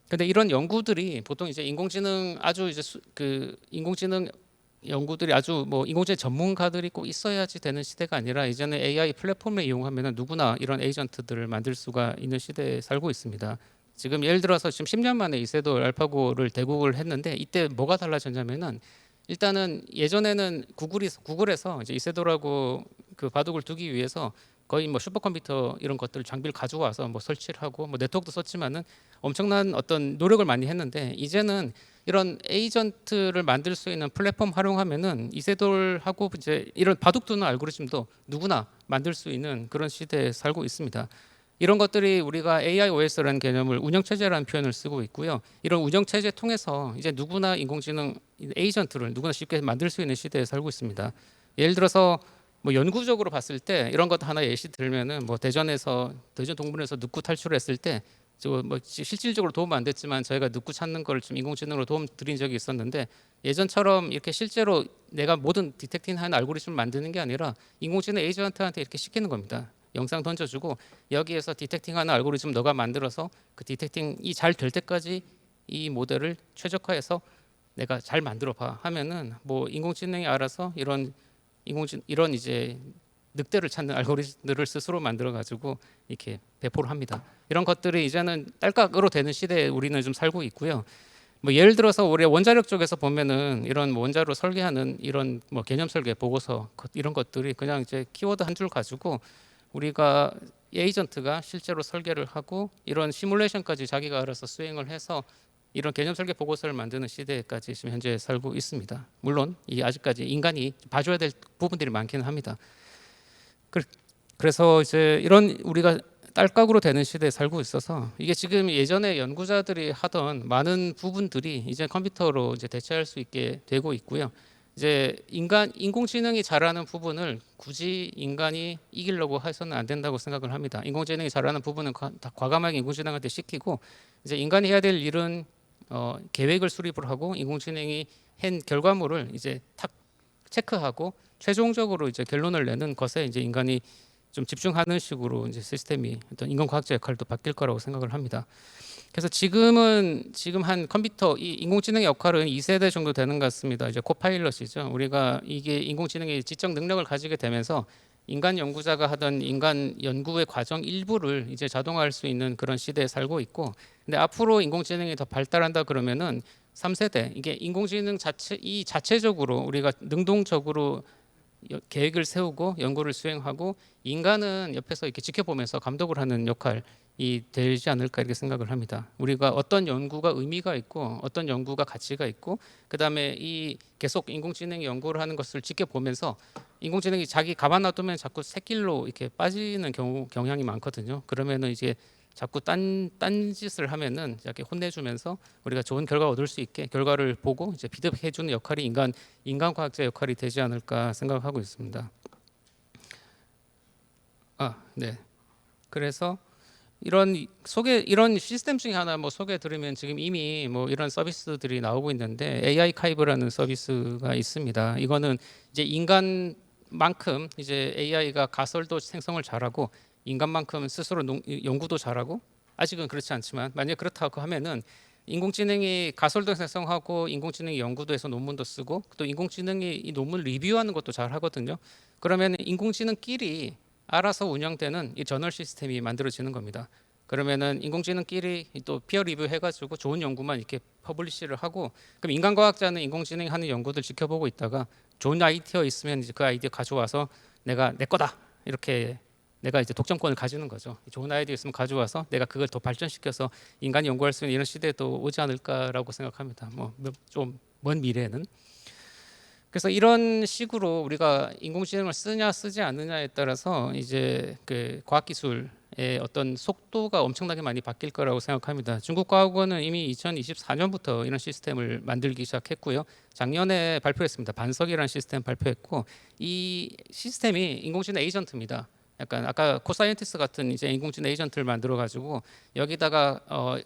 근데 이런 연구들이 보통 이제 인공지능 아주 이제 인공지능 연구들이 아주 뭐 인공지능 전문가들이 꼭 있어야지 되는 시대가 아니라 이제는 AI 플랫폼을 이용하면 누구나 이런 에이전트들을 만들 수가 있는 시대에 살고 있습니다. 지금 예를 들어서 지금 10년 만에 이세돌 알파고를 대국을 했는데 이때 뭐가 달라졌냐면은 일단은 예전에는 구글에서 이제 이세돌하고 그 바둑을 두기 위해서 거의 뭐 슈퍼컴퓨터 이런 것들 장비를 가져와서 뭐 설치를 하고 뭐 네트워크도 썼지만은 엄청난 어떤 노력을 많이 했는데 이제는 이런 에이전트를 만들 수 있는 플랫폼 활용하면은 이세돌하고 이제 이런 바둑 두는 알고리즘도 누구나 만들 수 있는 그런 시대에 살고 있습니다. 이런 것들이 우리가 AIOS라는 개념을 운영체제라는 표현을 쓰고 있고요. 이런 운영체제 통해서 이제 누구나 인공지능 에이전트를 누구나 쉽게 만들 수 있는 시대에 살고 있습니다. 예를 들어서 뭐 연구적으로 봤을 때 이런 것 하나 예시 들면은 뭐 대전 동물원에서 늑구 탈출했을 때 뭐 실질적으로 도움 안 됐지만 저희가 늑구 찾는 걸 좀 인공지능으로 도움 드린 적이 있었는데 예전처럼 이렇게 실제로 내가 모든 디텍팅하는 알고리즘을 만드는 게 아니라 인공지능 에이전트한테 이렇게 시키는 겁니다. 영상 던져주고 여기에서 디텍팅하는 알고리즘 너가 만들어서 그 디텍팅이 잘 될 때까지 이 모델을 최적화해서 내가 잘 만들어 봐 하면은 뭐 인공지능이 알아서 이런 이제 늑대를 찾는 알고리즘들을 스스로 만들어 가지고 이렇게 배포를 합니다. 이런 것들이 이제는 딸깍으로 되는 시대에 우리는 좀 살고 있고요. 뭐 예를 들어서 우리 원자력 쪽에서 보면은 이런 원자로 설계하는 이런 뭐 개념 설계 보고서 이런 것들이 그냥 이제 키워드 한 줄 가지고 우리가 에이전트가 실제로 설계를 하고 이런 시뮬레이션까지 자기가 알아서 수행을 해서 이런 개념 설계 보고서를 만드는 시대까지 지금 현재 살고 있습니다. 물론 이 아직까지 인간이 봐줘야 될 부분들이 많기는 합니다. 그래서 이제 이런 우리가 딸깍으로 되는 시대에 살고 있어서 이게 지금 예전에 연구자들이 하던 많은 부분들이 이제 컴퓨터로 이제 대체할 수 있게 되고 있고요. 이제 인공지능이 잘하는 부분을 굳이 인간이 이기려고 해서는 안 된다고 생각을 합니다. 인공지능이 잘하는 부분은 다 과감하게 인공지능한테 시키고 이제 인간이 해야 될 일은 계획을 수립을 하고 인공지능이 한 결과물을 이제 탁 체크하고 최종적으로 이제 결론을 내는 것에 이제 인간이 좀 집중하는 식으로 이제 시스템이 어떤 인간과학자 역할도 바뀔 거라고 생각을 합니다. 그래서 지금 한 컴퓨터 이 인공지능의 역할은 2세대 정도 되는 것 같습니다. 이제 코파일럿이죠. 우리가 이게 인공지능의 지적 능력을 가지게 되면서 인간 연구자가 하던 인간 연구의 과정 일부를 이제 자동화할 수 있는 그런 시대에 살고 있고, 근데 앞으로 인공지능이 더 발달한다 그러면은 3세대 이게 인공지능 자체적으로 우리가 능동적으로 계획을 세우고 연구를 수행하고 인간은 옆에서 이렇게 지켜보면서 감독을 하는 역할이 되지 않을까 이렇게 생각을 합니다. 우리가 어떤 연구가 의미가 있고 어떤 연구가 가치가 있고 그다음에 이 계속 인공지능이 연구를 하는 것을 지켜보면서 인공지능이 자기 가만 놔두면 자꾸 새길로 이렇게 빠지는 경향이 많거든요. 그러면은 이제 자꾸 딴짓을 하면은 이렇게 혼내주면서 우리가 좋은 결과 얻을 수 있게 결과를 보고 이제 비드백해주는 역할이 인간 과학자 역할이 되지 않을까 생각하고 있습니다. 네. 그래서 이런 시스템 중에 하나 뭐 소개해드리면 지금 이미 뭐 이런 서비스들이 나오고 있는데 AI 카이브라는 서비스가 있습니다. 이거는 이제 인간만큼 이제 AI가 가설도 생성을 잘하고 인간만큼 스스로 연구도 잘하고 아직은 그렇지 않지만 만약 그렇다고 하면은 인공지능이 가설도 생성하고 인공지능이 연구도 해서 논문도 쓰고 또 인공지능이 이 논문 리뷰하는 것도 잘 하거든요. 그러면 인공지능끼리 알아서 운영되는 이 저널 시스템이 만들어지는 겁니다. 그러면은 인공지능끼리 또 피어 리뷰 해가지고 좋은 연구만 이렇게 퍼블리시를 하고 그럼 인간과학자는 인공지능이 하는 연구들 지켜보고 있다가 좋은 아이디어 있으면 이제 그 아이디어 가져와서 내가 내 거다 이렇게 내가 이제 독점권을 가지는 거죠. 좋은 아이디어 있으면 가져와서 내가 그걸 더 발전시켜서 인간이 연구할 수 있는 이런 시대도 오지 않을까라고 생각합니다. 뭐 좀 먼 미래에는. 그래서 이런 식으로 우리가 인공지능을 쓰냐 쓰지 않느냐에 따라서 이제 그 과학기술의 어떤 속도가 엄청나게 많이 바뀔 거라고 생각합니다. 중국 과학원은 이미 2024년부터 이런 시스템을 만들기 시작했고요. 작년에 발표했습니다. 반석이라는 시스템 발표했고, 이 시스템이 인공지능 에이전트입니다. 약간 아까 코사이언티스트 같은 이제 인공지능 에이전트를 만들어 가지고 여기다가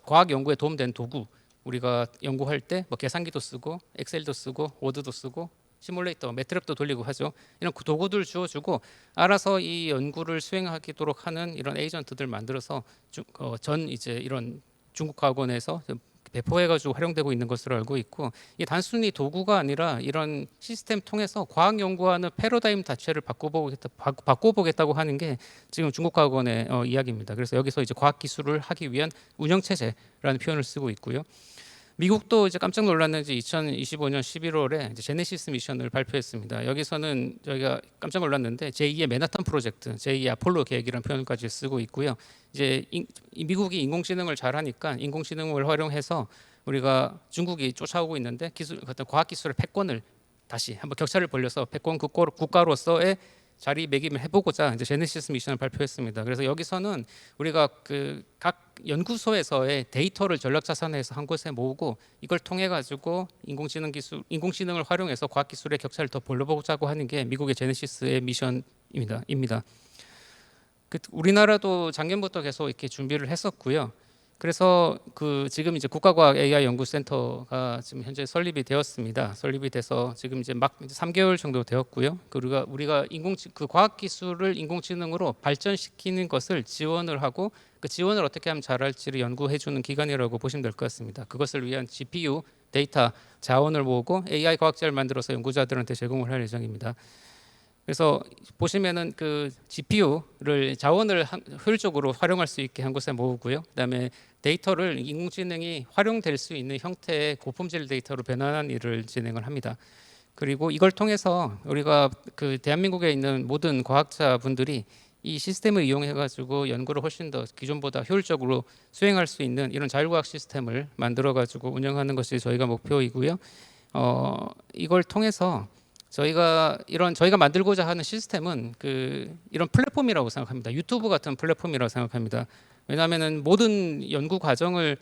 과학 연구에 도움된 도구, 우리가 연구할 때 뭐 계산기도 쓰고 엑셀도 쓰고 워드도 쓰고 시뮬레이터, 매트랩도 돌리고 하죠. 이런 도구들 주어주고 알아서 이 연구를 수행하도록 하는 이런 에이전트들 만들어서 전 이제 이런 중국 과학원에서 배포해가지고 활용되고 있는 것으로 알고 있고, 이 단순히 도구가 아니라 이런 시스템 통해서 과학 연구하는 패러다임 자체를 바꿔보겠다고 하는 게 지금 중국 과학원의 이야기입니다. 그래서 여기서 이제 과학 기술을 하기 위한 운영 체제라는 표현을 쓰고 있고요. 미국도 이제 깜짝 놀랐는지 2025년 11월에 이제 제네시스 미션을 발표했습니다. 여기서는 저희가 깜짝 놀랐는데 제2의 맨하탄 프로젝트, 제2의 아폴로 계획이라는 표현까지 쓰고 있고요. 이제 미국이 인공지능을 잘하니까 인공지능을 활용해서 우리가 중국이 쫓아오고 있는데 어떤 과학 기술의 패권을 다시 한번 격차를 벌려서 패권 국가로서의 자리매김을 해보고자 이제 제네시스 미션을 발표했습니다. 그래서 여기서는 우리가 그 각 연구소에서의 데이터를 전략자산에서 한 곳에 모으고 이걸 통해 가지고 인공지능을 활용해서 과학 기술의 격차를 더 벌려보자고 하는 게 미국의 제네시스의 미션입니다. 우리나라도 작년부터 계속 이렇게 준비를 했었고요. 그래서 지금 이제 국가과학 AI 연구센터가 지금 현재 설립이 되었습니다. 설립이 돼서 지금 이제 막 3개월 정도 되었고요. 그리고 우리가 과학 기술을 인공지능으로 발전시키는 것을 지원을 하고 그 지원을 어떻게 하면 잘할지를 연구해주는 기관이라고 보시면 될 것 같습니다. 그것을 위한 GPU, 데이터, 자원을 모으고 AI 과학자를 만들어서 연구자들한테 제공을 할 예정입니다. 그래서 보시면은 그 GPU를 자원을 효율적으로 활용할 수 있게 한 곳에 모으고요. 그다음에 데이터를 인공지능이 활용될 수 있는 형태의 고품질 데이터로 변환하는 일을 진행을 합니다. 그리고 이걸 통해서 우리가 그 대한민국에 있는 모든 과학자분들이 이 시스템을 이용해 가지고 연구를 훨씬 더 기존보다 효율적으로 수행할 수 있는 이런 자율과학 시스템을 만들어 가지고 운영하는 것이 저희가 목표이고요. 이걸 통해서 저희가 만들고자 하는 시스템은 이런 플랫폼이라고 생각합니다. 유튜브 같은 플랫폼이라고 생각합니다. 왜냐하면은 모든 연구 과정을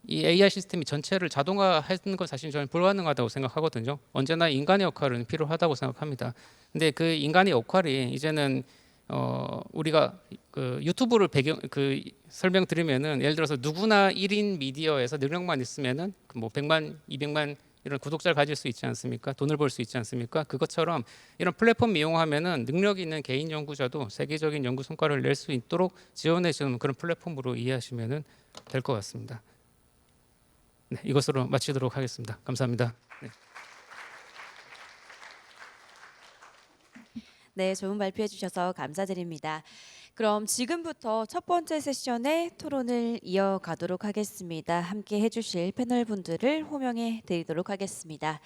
이 AI 시스템이 전체를 자동화하는 건 사실 저는 불가능하다고 생각하거든요. 언제나 인간의 역할은 필요하다고 생각합니다. 근데 그 인간의 역할이 이제는 우리가 유튜브를 설명드리면은 예를 들어서 누구나 1인 미디어에서 능력만 있으면은 뭐 100만, 200만 이런 구독자를 가질 수 있지 않습니까? 돈을 벌 수 있지 않습니까? 그것처럼 이런 플랫폼 이용하면은 능력 있는 개인 연구자도 세계적인 연구 성과를 낼 수 있도록 지원해 주는 그런 플랫폼으로 이해하시면은 될 것 같습니다. 네, 이것으로 마치도록 하겠습니다. 감사합니다. 네. 네, 좋은 발표해 주셔서 감사드립니다. 그럼 지금부터 첫 번째 세션의 토론을 이어가도록 하겠습니다. 함께 해주실 패널 분들을 호명해 드리도록 하겠습니다.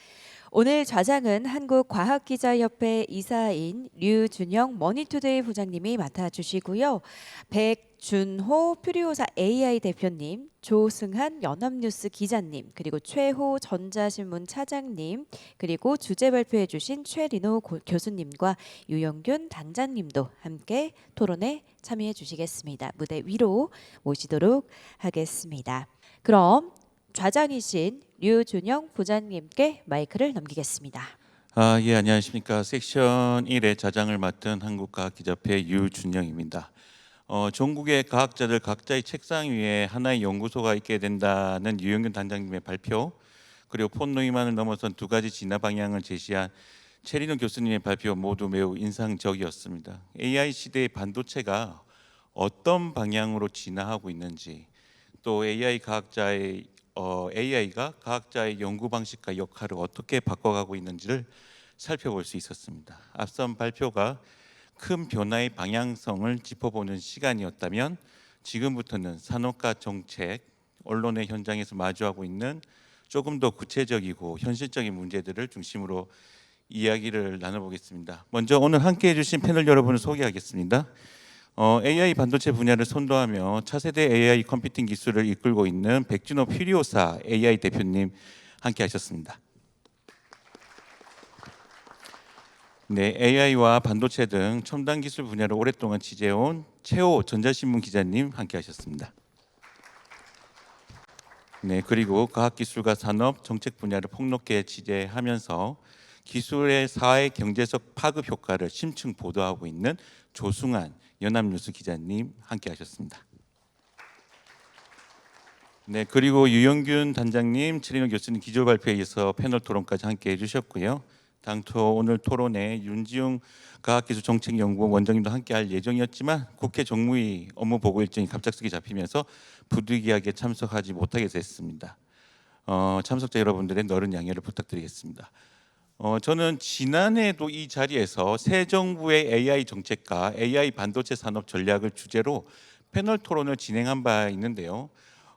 오늘 좌장은 한국과학기자협회 이사인 류준영 머니투데이 부장님이 맡아주시고요. 백준호 퓨리오사 AI 대표님, 조승한 연합뉴스 기자님, 그리고 최호 전자신문 차장님, 그리고 주제 발표해 주신 최리노 교수님과 유영균 단장님도 함께 토론에 참여해 주시겠습니다. 무대 위로 모시도록 하겠습니다. 그럼 좌장이신 류준영 부장님께 마이크를 넘기겠습니다. 예, 안녕하십니까. 섹션 1의 좌장을 맡은 한국과학기자협회 유준영입니다. 전국의 과학자들 각자의 책상 위에 하나의 연구소가 있게 된다는 유영균 단장님의 발표, 그리고 폰 노이만을 넘어선 두 가지 진화 방향을 제시한 최리노 교수님의 발표 모두 매우 인상적이었습니다. AI 시대의 반도체가 어떤 방향으로 진화하고 있는지, 또 AI가 과학자의 연구 방식과 역할을 어떻게 바꿔가고 있는지를 살펴볼 수 있었습니다. 앞선 발표가 큰 변화의 방향성을 짚어보는 시간이었다면 지금부터는 산업과 정책, 언론의 현장에서 마주하고 있는 조금 더 구체적이고 현실적인 문제들을 중심으로 이야기를 나눠보겠습니다. 먼저 오늘 함께해 주신 패널 여러분을 소개하겠습니다. AI 반도체 분야를 선도하며 차세대 AI 컴퓨팅 기술을 이끌고 있는 백준호 퓨리오사 AI 대표님 함께하셨습니다. 네, AI와 반도체 등 첨단 기술 분야를 오랫동안 취재해온 최호 전자신문 기자님 함께하셨습니다. 네, 그리고 과학기술과 산업 정책 분야를 폭넓게 취재하면서 기술의 사회 경제적 파급 효과를 심층 보도하고 있는 조승환 연합뉴스 기자님 함께하셨습니다. 네, 그리고 유영균 단장님, 최린호 교수님 기조 발표에 이어서 패널 토론까지 함께해 주셨고요. 당초 오늘 토론에 윤지용 과학기술정책연구원 원장님도 함께할 예정이었지만 국회 정무위 업무 보고 일정이 갑작스럽게 잡히면서 부득이하게 참석하지 못하게 됐습니다. 참석자 여러분들의 너른 양해를 부탁드리겠습니다. 저는 지난해도 이 자리에서 새 정부의 AI 정책과 AI 반도체 산업 전략을 주제로 패널 토론을 진행한 바 있는데요.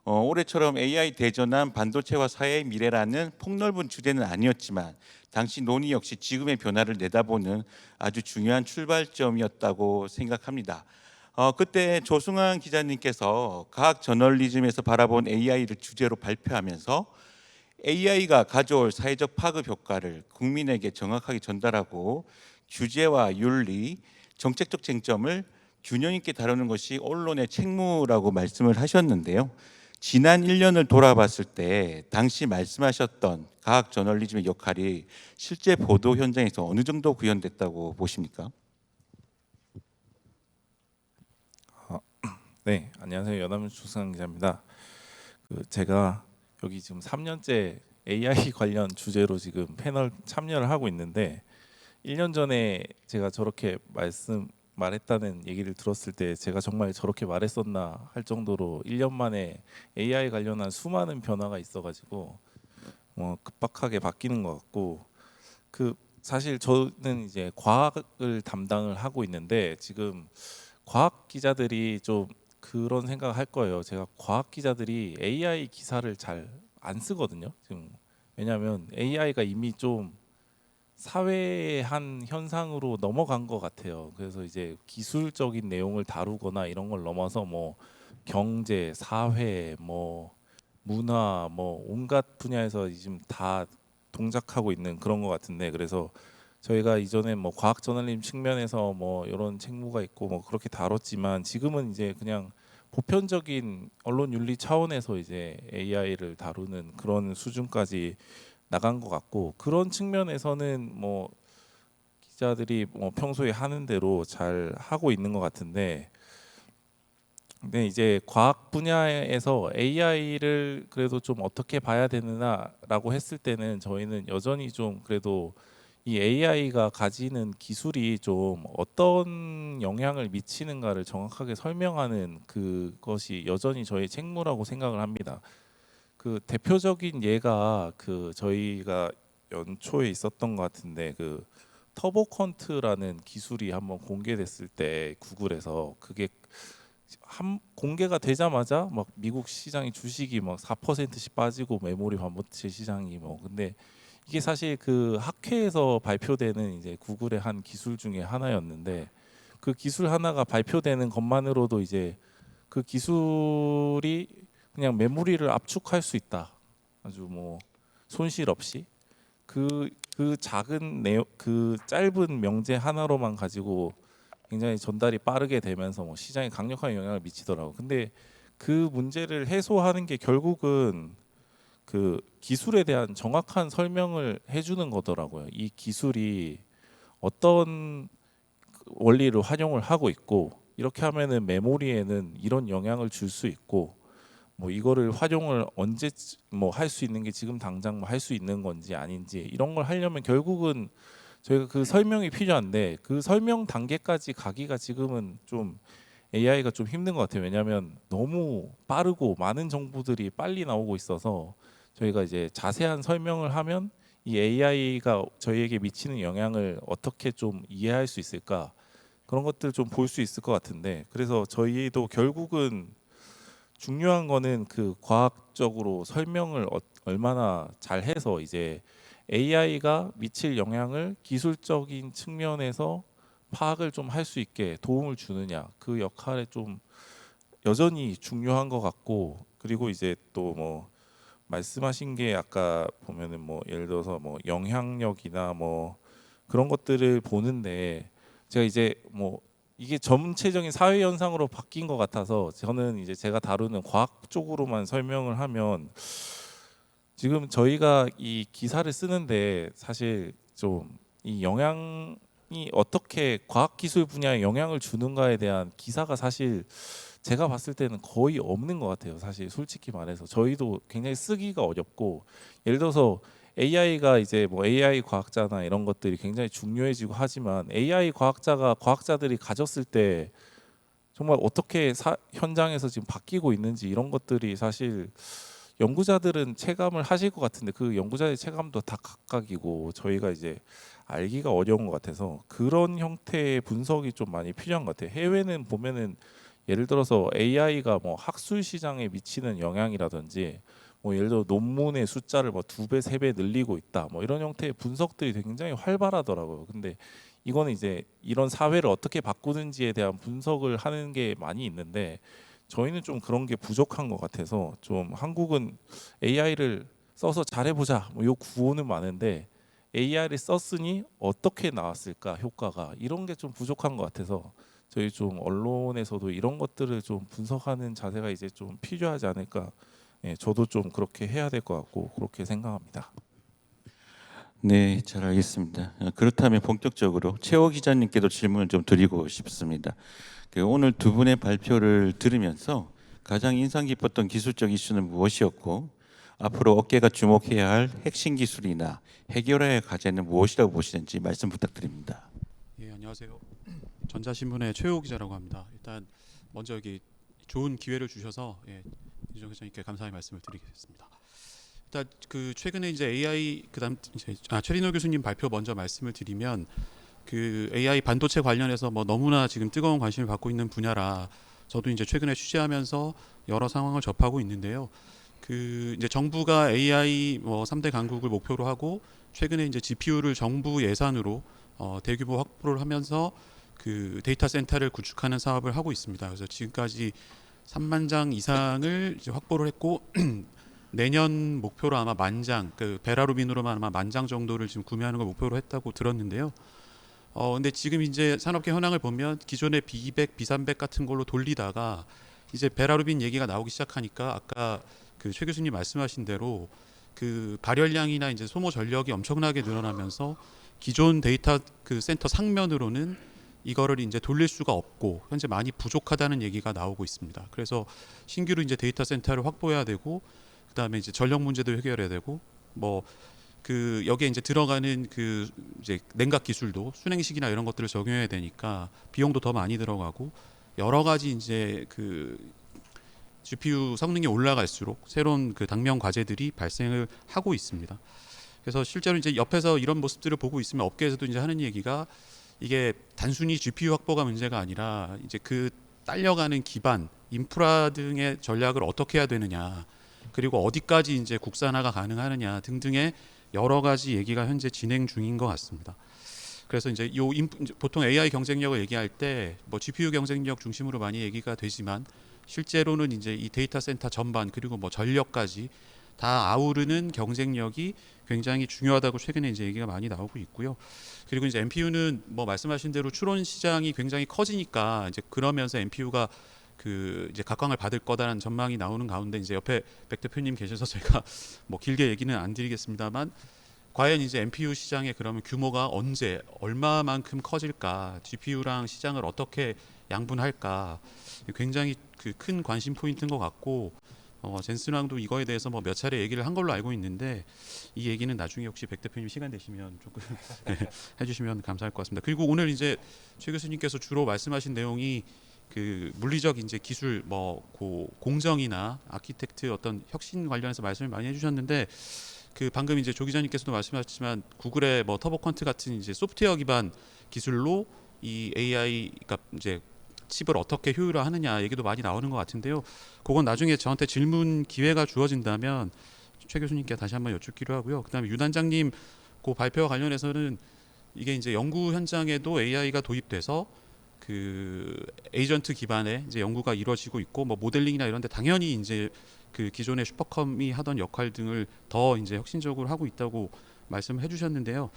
올해처럼 AI 대전환 반도체와 사회의 미래라는 폭넓은 주제는 아니었지만 당시 논의 역시 지금의 변화를 내다보는 아주 중요한 출발점이었다고 생각합니다. 그때 조승환 기자님께서 과학 저널리즘에서 바라본 AI를 주제로 발표하면서 AI가 가져올 사회적 파급 효과를 국민에게 정확하게 전달하고 규제와 윤리, 정책적 쟁점을 균형 있게 다루는 것이 언론의 책무라고 말씀을 하셨는데요. 지난 1년을 돌아봤을 때 당시 말씀하셨던 과학 저널리즘의 역할이 실제 보도 현장에서 어느 정도 구현됐다고 보십니까? 네, 안녕하세요. 연합뉴스 조승환 기자입니다. 제가 여기 지금 3년째 AI 관련 주제로 지금 패널 참여를 하고 있는데 1년 전에 제가 저렇게 말했다는 얘기를 들었을 때 제가 정말 저렇게 말했었나 할 정도로 1년 만에 AI 관련한 수많은 변화가 있어가지고 급박하게 바뀌는 것 같고 사실 저는 이제 과학을 담당을 하고 있는데 지금 과학 기자들이 좀 그런 생각을 할 거예요. 제가 과학 기자들이 AI 기사를 잘 안 쓰거든요. 지금 왜냐하면 AI가 이미 좀 사회의 한 현상으로 넘어간 것 같아요. 그래서 이제 기술적인 내용을 다루거나 이런 걸 넘어서 뭐 경제, 사회, 뭐 문화, 뭐 온갖 분야에서 지금 다 동작하고 있는 그런 것 같은데 그래서 저희가 이전에 뭐 과학 저널리즘 측면에서 뭐 이런 책무가 있고 뭐 그렇게 다뤘지만 지금은 이제 그냥 보편적인 언론 윤리 차원에서 이제 AI를 다루는 그런 수준까지 나간 것 같고 그런 측면에서는 뭐 기자들이 뭐 평소에 하는 대로 잘 하고 있는 것 같은데 근데 이제 과학 분야에서 AI를 그래도 좀 어떻게 봐야 되느냐라고 했을 때는 저희는 여전히 좀 그래도 이 AI가 가지는 기술이 좀 어떤 영향을 미치는가를 정확하게 설명하는 그것이 여전히 저희 책무라고 생각을 합니다. 그 대표적인 예가 저희가 연초에 있었던 것 같은데 터보 퀀트라는 기술이 한번 공개됐을 때 구글에서 그게 공개가 되자마자 막 미국 시장이 주식이 막 4%씩 빠지고 메모리 반도체 시장이 근데 이게 사실 학회에서 발표되는 이제 구글의 한 기술 중에 하나였는데 그 기술 하나가 발표되는 것만으로도 이제 그 기술이 그냥 메모리를 압축할 수 있다. 아주 손실 없이 작은 내용 짧은 명제 하나로만 가지고 굉장히 전달이 빠르게 되면서 시장에 강력한 영향을 미치더라고. 근데 그 문제를 해소하는 게 결국은 기술에 대한 정확한 설명을 해주는 거더라고요. 이 기술이 어떤 원리를 활용을 하고 있고 이렇게 하면은 메모리에는 이런 영향을 줄 수 있고 이거를 활용을 언제 할 수 있는 게 지금 당장 할 수 있는 건지 아닌지 이런 걸 하려면 결국은 저희가 그 설명이 필요한데 그 설명 단계까지 가기가 지금은 좀 AI가 좀 힘든 것 같아요. 왜냐하면 너무 빠르고 많은 정보들이 빨리 나오고 있어서 저희가 이제 자세한 설명을 하면 이 AI가 저희에게 미치는 영향을 어떻게 좀 이해할 수 있을까 그런 것들 좀 볼 수 있을 것 같은데 그래서 저희도 결국은 중요한 거는 과학적으로 설명을 얼마나 잘해서 이제 AI가 미칠 영향을 기술적인 측면에서 파악을 좀 할 수 있게 도움을 주느냐 그 역할에 좀 여전히 중요한 것 같고 그리고 이제 또 말씀하신 게 아까 보면은 예를 들어서 영향력이나 그런 것들을 보는데 제가 이제 이게 전체적인 사회 현상으로 바뀐 것 같아서 저는 이제 제가 다루는 과학 쪽으로만 설명을 하면 지금 저희가 이 기사를 쓰는데 사실 좀 이 영향이 어떻게 과학기술 분야에 영향을 주는가에 대한 기사가 사실 제가 봤을 때는 거의 없는 것 같아요. 사실 솔직히 말해서 저희도 굉장히 쓰기가 어렵고 예를 들어서 AI가 이제 뭐 AI 과학자나 이런 것들이 굉장히 중요해지고 하지만 AI 과학자들이 가졌을 때 정말 어떻게 현장에서 지금 바뀌고 있는지 이런 것들이 사실 연구자들은 체감을 하실 것 같은데 그 연구자의 체감도 다 각각이고 저희가 이제 알기가 어려운 것 같아서 그런 형태의 분석이 좀 많이 필요한 것 같아요. 해외는 보면은 예를 들어서 AI가 뭐 학술 시장에 미치는 영향이라든지 뭐 예를 들어 논문의 숫자를 뭐 2배, 3배 늘리고 있다. 뭐 이런 형태의 분석들이 굉장히 활발하더라고요. 근데 이거는 이제 이런 사회를 어떻게 바꾸는지에 대한 분석을 하는 게 많이 있는데 저희는 좀 그런 게 부족한 것 같아서 좀 한국은 AI를 써서 잘해보자 뭐 요 구호는 많은데 AI를 썼으니 어떻게 나왔을까 효과가 이런 게 좀 부족한 것 같아서 저희 좀 언론에서도 이런 것들을 좀 분석하는 자세가 이제 좀 필요하지 않을까. 예, 저도 좀 그렇게 해야 될 것 같고 그렇게 생각합니다. 네, 잘 알겠습니다. 그렇다면 본격적으로 최호 기자님께도 질문을 좀 드리고 싶습니다. 오늘 두 분의 발표를 들으면서 가장 인상 깊었던 기술적 이슈는 무엇이었고 앞으로 업계가 주목해야 할 핵심 기술이나 해결해야 할 과제는 무엇이라고 보시는지 말씀 부탁드립니다. 예, 안녕하세요. 전자신문의 최호 기자라고 합니다. 일단 먼저 여기 좋은 기회를 주셔서 이정 회장님께 감사의 말씀을 드리겠습니다. 일단 그 최근에 이제 AI 그다음 이제 최린호 교수님 발표 먼저 말씀을 드리면 그 AI 반도체 관련해서 뭐 너무나 지금 뜨거운 관심을 받고 있는 분야라 저도 이제 최근에 취재하면서 여러 상황을 접하고 있는데요. 그 이제 정부가 AI 뭐 3대 강국을 목표로 하고 최근에 이제 GPU를 정부 예산으로 대규모 확보를 하면서 그 데이터 센터를 구축하는 사업을 하고 있습니다. 그래서 지금까지 3만 장 이상을 이제 확보를 했고 내년 목표로 아마 10,000장, 그 베라루빈으로만 아마 10,000장 정도를 지금 구매하는 걸 목표로 했다고 들었는데요. 근데 지금 이제 산업계 현황을 보면 기존의 B200, B300 같은 걸로 돌리다가 이제 베라루빈 얘기가 나오기 시작하니까 아까 그 최 교수님 말씀하신 대로 그 발열량이나 이제 소모 전력이 엄청나게 늘어나면서 기존 데이터 그 센터 상면으로는 이거를 이제 돌릴 수가 없고 현재 많이 부족하다는 얘기가 나오고 있습니다. 그래서 신규로 이제 데이터 센터를 확보해야 되고 그다음에 이제 전력 문제도 해결해야 되고 뭐 그 여기에 이제 들어가는 그 이제 냉각 기술도 순행식이나 이런 것들을 적용해야 되니까 비용도 더 많이 들어가고 여러 가지 이제 그 GPU 성능이 올라갈수록 새로운 그 당면 과제들이 발생을 하고 있습니다. 그래서 실제로 이제 옆에서 이런 모습들을 보고 있으면 업계에서도 이제 하는 얘기가 이게 단순히 GPU 확보가 문제가 아니라 이제 그 딸려가는 기반, 인프라 등의 전략을 어떻게 해야 되느냐, 그리고 어디까지 이제 국산화가 가능하느냐 등등의 여러 가지 얘기가 현재 진행 중인 것 같습니다. 그래서 이제 보통 AI 경쟁력을 얘기할 때 뭐 GPU 경쟁력 중심으로 많이 얘기가 되지만 실제로는 이제 이 데이터 센터 전반 그리고 뭐 전력까지 다 아우르는 경쟁력이 굉장히 중요하다고 최근에 이제 얘기가 많이 나오고 있고요. 그리고 이제 NPU는 뭐 말씀하신 대로 추론 시장이 굉장히 커지니까 이제 그러면서 NPU가 그 이제 각광을 받을 거다라는 전망이 나오는 가운데 이제 옆에 백 대표님 계셔서 제가 뭐 길게 얘기는 안 드리겠습니다만 과연 이제 NPU 시장의 그러면 규모가 언제 얼마만큼 커질까, GPU랑 시장을 어떻게 양분할까 굉장히 그 큰 관심 포인트인 것 같고 젠슨왕도 이거에 대해서 뭐 몇 차례 얘기를 한 걸로 알고 있는데 이 얘기는 나중에 혹시 백 대표님 시간 되시면 조금 해주시면 감사할 것 같습니다. 그리고 오늘 이제 최 교수님께서 주로 말씀하신 내용이 그 물리적 이제 기술 뭐 공정이나 아키텍트 어떤 혁신 관련해서 말씀을 많이 해주셨는데 그 방금 이제 조 기자님께서도 말씀하셨지만 구글의 뭐 터보 퀀트 같은 이제 소프트웨어 기반 기술로 이 AI 그러니까 이제 칩을 어떻게 효율화하느냐 얘기도 많이 나오는 것 같은데요. 그건 나중에 저한테 질문 기회가 주어진다면 최 교수님께 다시 한번 여쭙기로 하고요. 그다음에 유 단장님 그 발표와 관련해서는 이게 이제 연구 현장에도 AI가 도입돼서 그 에이전트 기반의 이제 연구가 이루어지고 있고 뭐 모델링이나 이런데 당연히 이제 그 기존의 슈퍼컴이 하던 역할 등을 더 이제 혁신적으로 하고 있다고 말씀해 주셨는데요.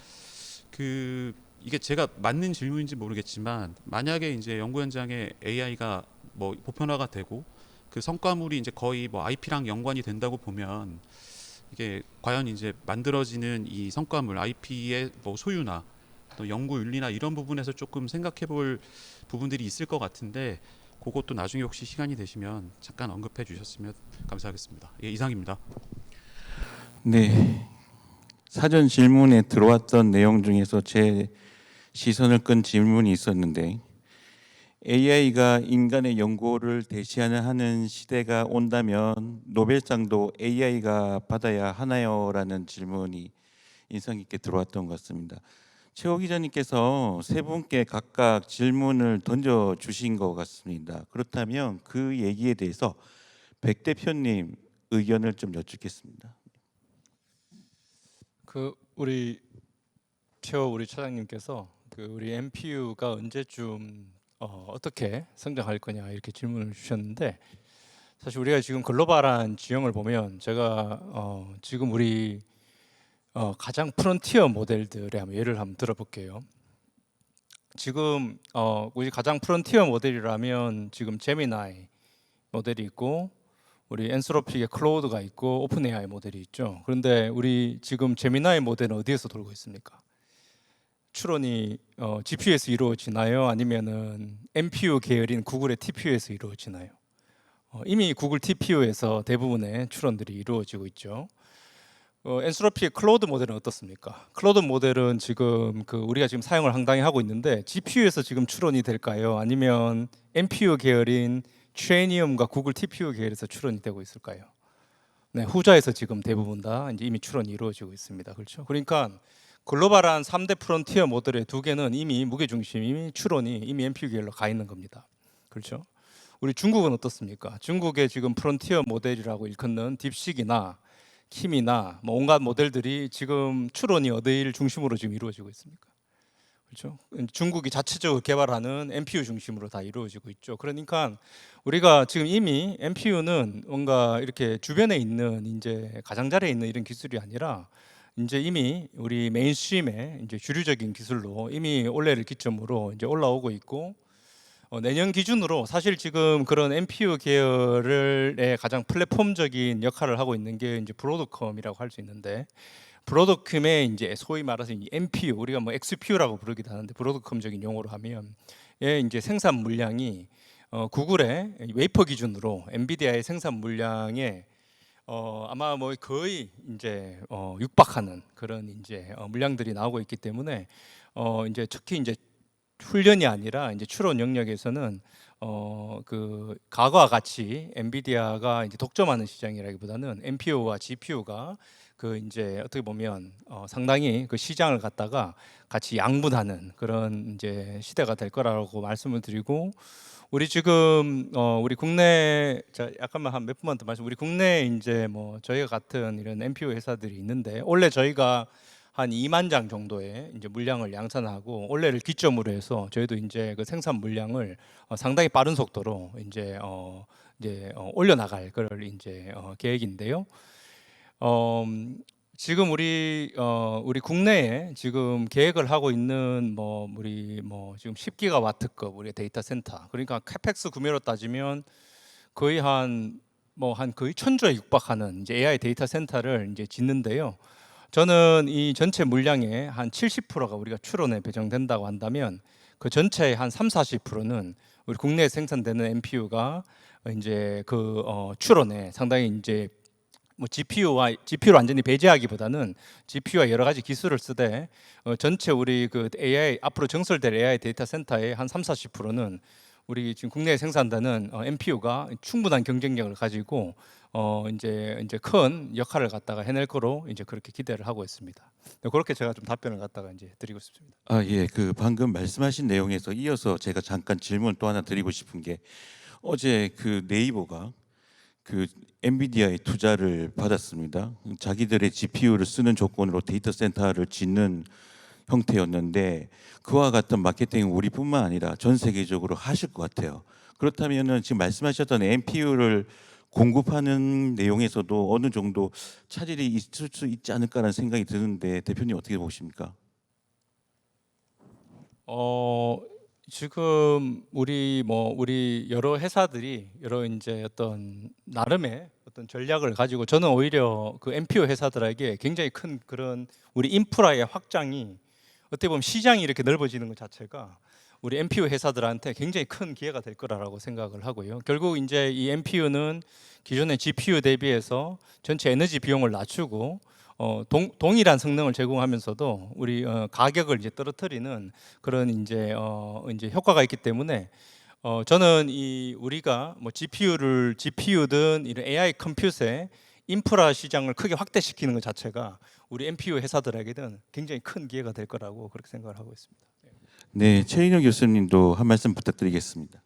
그 이게 제가 맞는 질문인지 모르겠지만 만약에 이제 연구 현장에 AI가 뭐 보편화가 되고 그 성과물이 이제 거의 뭐 IP랑 연관이 된다고 보면 이게 과연 이제 만들어지는 이 성과물 IP의 뭐 소유나 또 연구 윤리나 이런 부분에서 조금 생각해볼 부분들이 있을 것 같은데 그것도 나중에 혹시 시간이 되시면 잠깐 언급해 주셨으면 감사하겠습니다. 예, 이상입니다. 네, 사전 질문에 들어왔던 내용 중에서 제 시선을 끈 질문이 있었는데 AI가 인간의 연구를 대신하는 시대가 온다면 노벨상도 AI가 받아야 하나요?라는 질문이 인상 깊게 들어왔던 것 같습니다. 최호 기자님께서 세 분께 각각 질문을 던져 주신 것 같습니다. 그렇다면 그 얘기에 대해서 백 대표님 의견을 좀 여쭙겠습니다. 그 우리 최호 우리 차장님께서 그 우리 MPU가 언제쯤 어떻게 성장할 거냐 이렇게 질문을 주셨는데 사실 우리가 지금 글로벌한 지형을 보면 제가 지금 우리 가장 프론티어 모델들의 한번 예를 한번 들어볼게요. 지금 우리 가장 프론티어 모델이라면 지금 제미나이 모델이 있고 우리 엔스로픽의 클로우드가 있고 오픈 AI 모델이 있죠. 그런데 우리 지금 제미나이 모델은 어디에서 돌고 있습니까? 추론이 GPU에서 이루어지나요? 아니면은 NPU 계열인 구글의 TPU에서 이루어지나요? 이미 구글 TPU에서 대부분의 추론들이 이루어지고 있죠. 엔스로피의 클로우드 모델은 어떻습니까? 클로우드 모델은 지금 우리가 지금 사용을 상당히 하고 있는데 GPU에서 지금 추론이 될까요? 아니면 NPU 계열인 트레니움과 구글 TPU 계열에서 추론이 되고 있을까요? 네, 후자에서 지금 대부분 다 이제 이미 추론이 이루어지고 있습니다. 그렇죠? 그러니까 글로벌한 3대 프론티어 모델의 두 개는 이미 무게 중심이 추론이 이미 NPU 계열로 가 있는 겁니다. 그렇죠? 우리 중국은 어떻습니까? 중국의 지금 프론티어 모델이라고 일컫는 딥식이나 킴이나 뭐 온갖 모델들이 지금 추론이 어디를 중심으로 지금 이루어지고 있습니까? 그렇죠? 중국이 자체적으로 개발하는 NPU 중심으로 다 이루어지고 있죠. 그러니까 우리가 지금 이미 NPU는 뭔가 이렇게 주변에 있는 이제 가장자리에 있는 이런 기술이 아니라 이제 이미 우리 메인스트림의 이제 주류적인 기술로 이미 올해를 기점으로 이제 올라오고 있고 내년 기준으로 사실 지금 그런 NPU 계열의 가장 플랫폼적인 역할을 하고 있는 게 이제 브로드컴이라고 할 수 있는데 브로드컴의 이제 소위 말해서 NPU 우리가 뭐 XPU라고 부르기도 하는데 브로드컴적인 용어로 하면 이제 생산 물량이 구글의 웨이퍼 기준으로 엔비디아의 생산 물량에 아마 뭐 거의 이제 육박하는 그런 이제 물량들이 나오고 있기 때문에 이제 특히 이제 훈련이 아니라 이제 추론 영역에서는 그 과거와 같이 엔비디아가 이제 독점하는 시장이라기보다는 NPU와 GPU가 그 이제 어떻게 보면 상당히 그 시장을 갖다가 같이 양분하는 그런 이제 시대가 될 거라고 말씀을 드리고 우리 지금 우리 국내 약간만 한 몇 분만 더 말씀. 우리 국내 이제 뭐 저희가 같은 이런 NPU 회사들이 있는데 올해 저희가 한 2만 장 정도의 이제 물량을 양산하고 올해를 기점으로 해서 저희도 이제 그 생산 물량을 상당히 빠른 속도로 이제 올려 나갈 그럴 이제 계획인데요. 지금 우리 국내에 지금 계획을 하고 있는 뭐 우리 뭐 지금 10기가와트급 우리 데이터 센터 그러니까 캐펙스 구매로 따지면 거의 한 거의 1000조에 육박하는 이제 AI 데이터 센터를 이제 짓는데요. 저는 이 전체 물량의 한 70%가 우리가 추론에 배정된다고 한다면 그 전체의 한 30-40%는 우리 국내에 생산되는 NPU가 이제 그 추론에 상당히 이제 뭐 GPU를 완전히 배제하기보다는 GPU와 여러 가지 기술을 쓰되 전체 우리 그 AI 앞으로 정설될 AI 데이터 센터의 한 30-40%는 우리 지금 국내에 생산되는 NPU가 충분한 경쟁력을 가지고 이제 큰 역할을 갖다가 해낼 거로 이제 그렇게 기대를 하고 있습니다. 그렇게 제가 좀 답변을 갖다가 이제 드리고 싶습니다. 예, 그 방금 말씀하신 내용에서 이어서 제가 잠깐 질문 또 하나 드리고 싶은 게 어제 그 네이버가 그 엔비디아의 투자를 받았습니다. 자기들의 GPU를 쓰는 조건으로 데이터 센터를 짓는 형태였는데 그와 같은 마케팅은 우리뿐만 아니라 전 세계적으로 하실 것 같아요. 그렇다면은 지금 말씀하셨던 NPU를 공급하는 내용에서도 어느 정도 차질이 있을 수 있지 않을까라는 생각이 드는데 대표님 어떻게 보십니까? 지금 우리 여러 회사들이 여러 이제 어떤 나름의 어떤 전략을 가지고 저는 오히려 그 MPO 회사들에게 굉장히 큰 그런 우리 인프라의 확장이 어떻게 보면 시장이 이렇게 넓어지는 것 자체가 우리 MPO 회사들한테 굉장히 큰 기회가 될 거라고 생각을 하고요. 결국 이제 이 MPU는 기존의 GPU 대비해서 전체 에너지 비용을 낮추고 동일한 성능을 제공하면서도 우리 가격을 이제 떨어뜨리는 그런 이제 효과가 있기 때문에 저는 이 우리가 뭐 GPU든 이런 AI 컴퓨터의 인프라 시장을 크게 확대시키는 것 자체가 우리 MPU 회사들에게는 굉장히 큰 기회가 될 거라고 그렇게 생각을 하고 있습니다. 네, 최인호 교수님도 한 말씀 부탁드리겠습니다.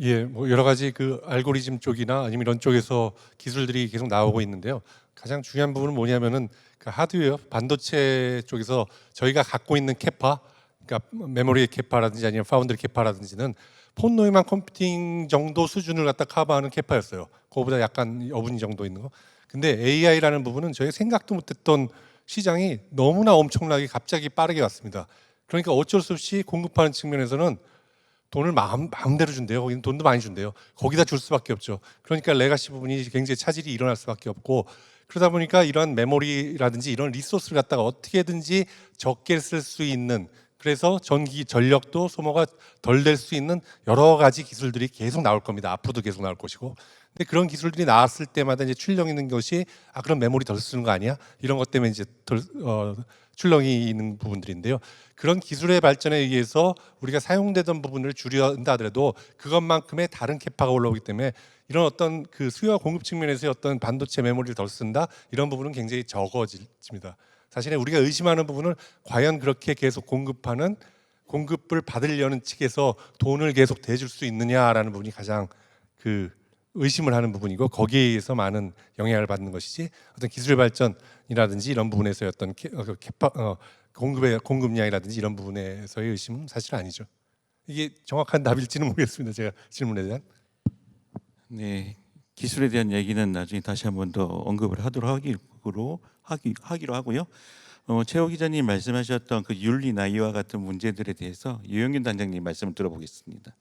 예, 뭐 여러 가지 그 알고리즘 쪽이나 아니면 이런 쪽에서 기술들이 계속 나오고 있는데요. 가장 중요한 부분은 뭐냐면은 그 하드웨어 반도체 쪽에서 저희가 갖고 있는 캐파, 그러니까 메모리 캐파라든지 아니면 파운드리 캐파라든지는 폰 노이만 컴퓨팅 정도 수준을 갖다 커버하는 캐파였어요. 그거보다 약간 어분이 정도 있는 거. 근데 AI라는 부분은 저희 생각도 못했던 시장이 너무나 엄청나게 갑자기 빠르게 왔습니다. 그러니까 어쩔 수 없이 공급하는 측면에서는 돈을 마음대로 준대요. 거기는 돈도 많이 준대요. 거기다 줄 수밖에 없죠. 그러니까 레가시 부분이 굉장히 차질이 일어날 수밖에 없고, 그러다 보니까 이런 메모리라든지 이런 리소스를 갖다가 어떻게든지 적게 쓸 수 있는, 그래서 전력도 소모가 덜 될 수 있는 여러 가지 기술들이 계속 나올 겁니다. 앞으로도 계속 나올 것이고. 근데 그런 기술들이 나왔을 때마다 이제 출렁 있는 것이 그럼 메모리 덜 쓰는 거 아니야? 이런 것 때문에 이제 출렁이 있는 부분들인데요. 그런 기술의 발전에 의해서 우리가 사용되던 부분을 줄여한다 하더라도 그것만큼의 다른 캐파가 올라오기 때문에 이런 어떤 그 수요와 공급 측면에서의 어떤 반도체 메모리를 덜 쓴다 이런 부분은 굉장히 적어집니다. 사실은 우리가 의심하는 부분은 과연 그렇게 계속 공급을 받으려는 측에서 돈을 계속 대줄 수 있느냐라는 부분이 가장 그 의심을 하는 부분이고, 거기에 의해서 많은 영향을 받는 것이지 어떤 기술 발전이라든지 이런 부분에서의 어떤 공급량이라든지 이런 부분에서의 의심은 사실 아니죠. 이게 정확한 답일지는 모르겠습니다. 제가 질문에 대한. 네, 기술에 대한 얘기는 나중에 다시 한번 더 언급을 하기로 하고요. 최호 기자님 말씀하셨던 그 윤리나 이와 같은 문제들에 대해서 유영균 단장님 말씀을 들어보겠습니다.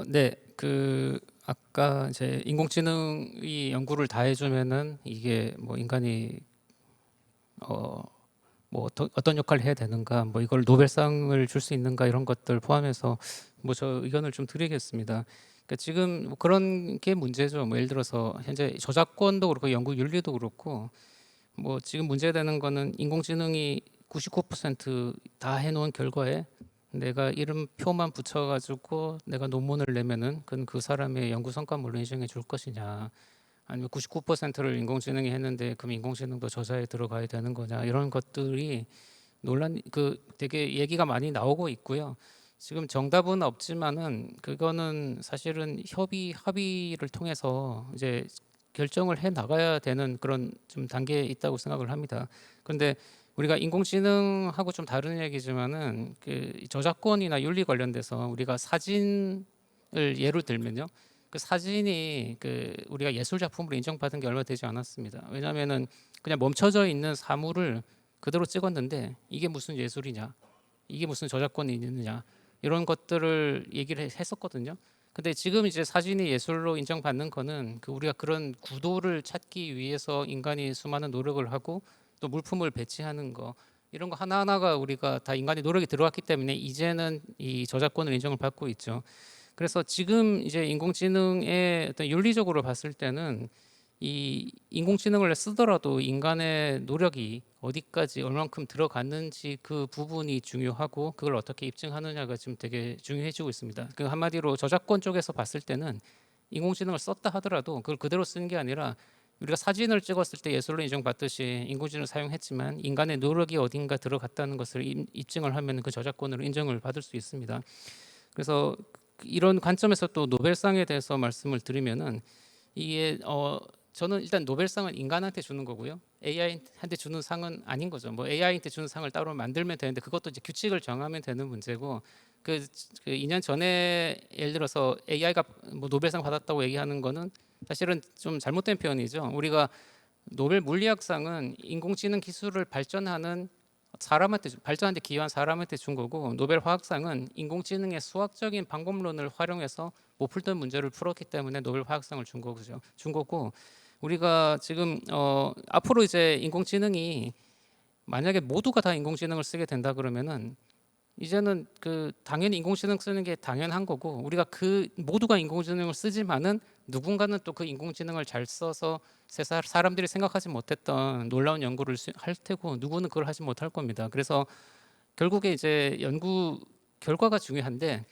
네, 그 아까 이제 인공지능이 연구를 다 해주면은 이게 뭐 인간이 뭐 어떤 역할을 해야 되는가, 뭐 이걸 노벨상을 줄 수 있는가 이런 것들 포함해서 뭐 저 의견을 좀 드리겠습니다. 그러니까 지금 뭐 그런 게 문제죠. 뭐 예를 들어서 현재 저작권도 그렇고 연구 윤리도 그렇고, 뭐 지금 문제되는 거는 인공지능이 99%다 해놓은 결과에 내가 이름표만 붙여가지고 내가 논문을 내면은 그건 그 사람의 연구 성과물로 인정해 줄 것이냐, 아니면 99%를 인공지능이 했는데 그럼 인공지능도 저자에 들어가야 되는 거냐, 이런 것들이 되게 얘기가 많이 나오고 있고요. 지금 정답은 없지만은 그거는 사실은 합의를 통해서 이제 결정을 해 나가야 되는 그런 좀 단계에 있다고 생각을 합니다. 그런데 우리가 인공지능하고 좀 다른 얘기지만은 그 저작권이나 윤리 관련돼서 우리가 사진을 예로 들면요, 그 사진이 그 우리가 예술 작품으로 인정받은 게 얼마 되지 않았습니다. 왜냐하면은 그냥 멈춰져 있는 사물을 그대로 찍었는데 이게 무슨 예술이냐, 이게 무슨 저작권이 있느냐, 이런 것들을 얘기를 했었거든요. 근데 지금 이제 사진이 예술로 인정받는 거는 그 우리가 그런 구도를 찾기 위해서 인간이 수많은 노력을 하고 또 물품을 배치하는 거, 이런 거 하나하나가 우리가 다 인간의 노력이 들어왔기 때문에 이제는 이 저작권을 인정을 받고 있죠. 그래서 지금 이제 인공지능의 어떤 윤리적으로 봤을 때는 이 인공지능을 쓰더라도 인간의 노력이 어디까지 얼만큼 들어갔는지 그 부분이 중요하고, 그걸 어떻게 입증하느냐가 지금 되게 중요해지고 있습니다. 그 한마디로 저작권 쪽에서 봤을 때는 인공지능을 썼다 하더라도 그걸 그대로 쓰는 게 아니라 우리가 사진을 찍었을 때 예술로 인정받듯이 인공지능을 사용했지만 인간의 노력이 어딘가 들어갔다는 것을 입증을 하면 그 저작권으로 인정을 받을 수 있습니다. 그래서 이런 관점에서 또 노벨상에 대해서 말씀을 드리면은 이게 저는 일단 노벨상은 인간한테 주는 거고요, AI한테 주는 상은 아닌 거죠. 뭐 AI한테 주는 상을 따로 만들면 되는데 그것도 이제 규칙을 정하면 되는 문제고, 그 2년 전에 예를 들어서 AI가 뭐 노벨상 받았다고 얘기하는 거는 사실은 좀 잘못된 표현이죠. 우리가 노벨 물리학상은 인공지능 기술을 발전하는 사람한테 발전하는데 기여한 사람한테 준 거고 노벨 화학상은 인공지능의 수학적인 방법론을 활용해서 못 풀던 문제를 풀었기 때문에 노벨 화학상을 준 거죠. 준 거고 우리가 지금 앞으로 이제 인공지능이 만약에 모두가 다 인공지능을 쓰게 된다 그러면은 이제는 그 당연히 인공지능 쓰는 게 당연한 거고 우리가 그 모두가 인공지능을 쓰지만은 누군가는 또 그 인공지능을 잘 써서 사람들이 생각하지 못했던 놀라운 연구를 할 테고 누구는 그걸 하지 못할 겁니다. 그래서 결국에 이제 연구 결과가 중요한데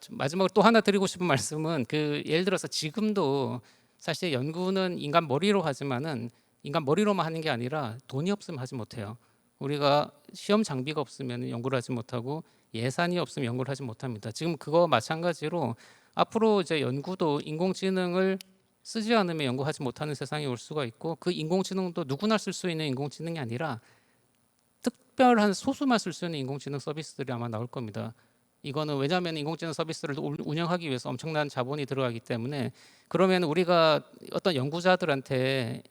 마지막으로 또 하나 드리고 싶은 말씀은 그 예를 들어서 지금도 사실 연구는 인간 머리로 하지만은 인간 머리로만 하는 게 아니라 돈이 없으면 하지 못해요. 우리가 시험 장비가 없으면 연구를 하지 못하고 예산이 없으면 연구를 하지 못합니다. 지금 그거 마찬가지로 앞으로 이제 연구도 인공지능을 쓰지 않으면 연구하지 못하는 세상이 올 수가 있고 그 인공지능도 누구나 쓸 수 있는 인공지능이 아니라 특별한 소수만 쓸 수 있는 인공지능 서비스들이 아마 나올 겁니다. 이거는 왜냐하면 인공지능 서비스를 운영하기 위해서 엄청난 자본이 들어가기 때문에 그러면 우리가 어떤 연구자들한테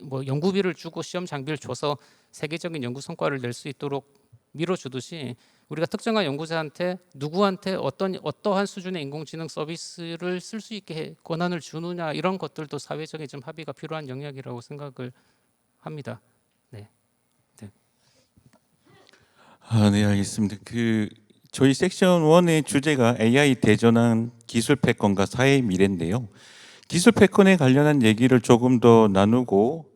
뭐 연구비를 주고 시험 장비를 줘서 세계적인 연구 성과를 낼 수 있도록 밀어주듯이 우리가 특정한 연구자한테 누구한테 어떠한 수준의 인공지능 서비스를 쓸 수 있게 권한을 주느냐 이런 것들도 사회적인 좀 합의가 필요한 영역이라고 생각을 합니다. 네. 네, 알겠습니다. 저희 섹션 1의 주제가 AI 대전환 기술 패권과 사회의 미래인데요. 기술 패권에 관련한 얘기를 조금 더 나누고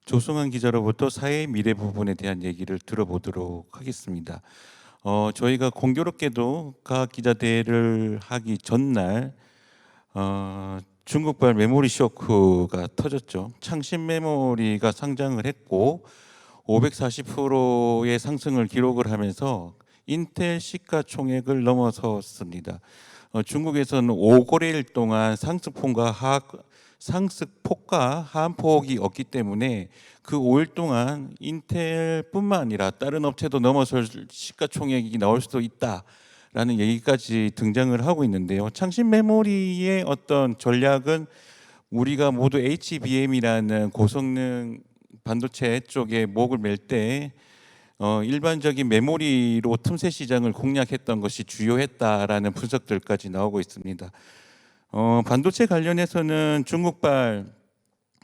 조승환 기자로부터 사회의 미래 부분에 대한 얘기를 들어보도록 하겠습니다. 저희가 공교롭게도 과학 기자 대회를 하기 전날 중국발 메모리 쇼크가 터졌죠. 창신 메모리가 상장을 했고 540%의 상승을 기록을 하면서 인텔 시가총액을 넘어섰습니다. 중국에서는 5거래일 동안 상승폭과 하한폭이 없기 때문에 그 5일 동안 인텔뿐만 아니라 다른 업체도 넘어설 시가총액이 나올 수도 있다라는 얘기까지 등장을 하고 있는데요. 창신 메모리의 어떤 전략은 우리가 모두 HBM이라는 고성능 반도체 쪽에 목을 맬 때 일반적인 메모리로 틈새 시장을 공략했던 것이 주요했다라는 분석들까지 나오고 있습니다. 반도체 관련해서는 중국발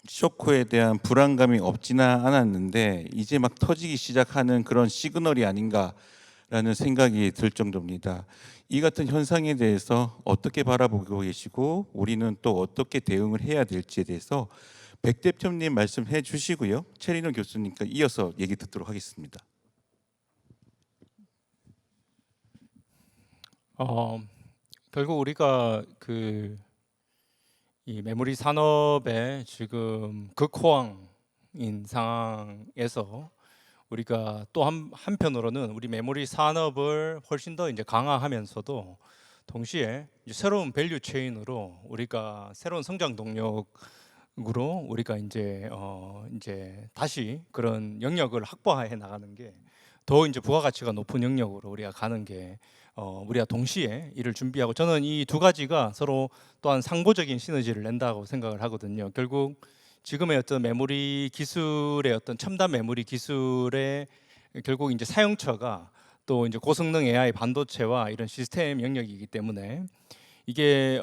쇼크에 대한 불안감이 없지는 않았는데 이제 막 터지기 시작하는 그런 시그널이 아닌가라는 생각이 들 정도입니다. 이 같은 현상에 대해서 어떻게 바라보고 계시고 우리는 또 어떻게 대응을 해야 될지에 대해서 백 대표님 말씀해 주시고요. 최린호 교수님과 이어서 얘기 듣도록 하겠습니다. 결국 우리가 이 메모리 산업의 지금 극호황인 상황에서 우리가 또 한편으로는 우리 메모리 산업을 훨씬 더 이제 강화하면서도 동시에 이제 새로운 밸류 체인으로 우리가 새로운 성장 동력으로 우리가 이제 다시 그런 영역을 확보해 나가는 게 더 이제 부가가치가 높은 영역으로 우리가 가는 게 우리가 동시에 이를 준비하고 저는 이 두 가지가 서로 또한 상보적인 시너지를 낸다고 생각을 하거든요. 결국 지금의 어떤 메모리 기술의 어떤 첨단 메모리 기술의 결국 이제 사용처가 또 이제 고성능 AI 반도체와 이런 시스템 영역이기 때문에 이게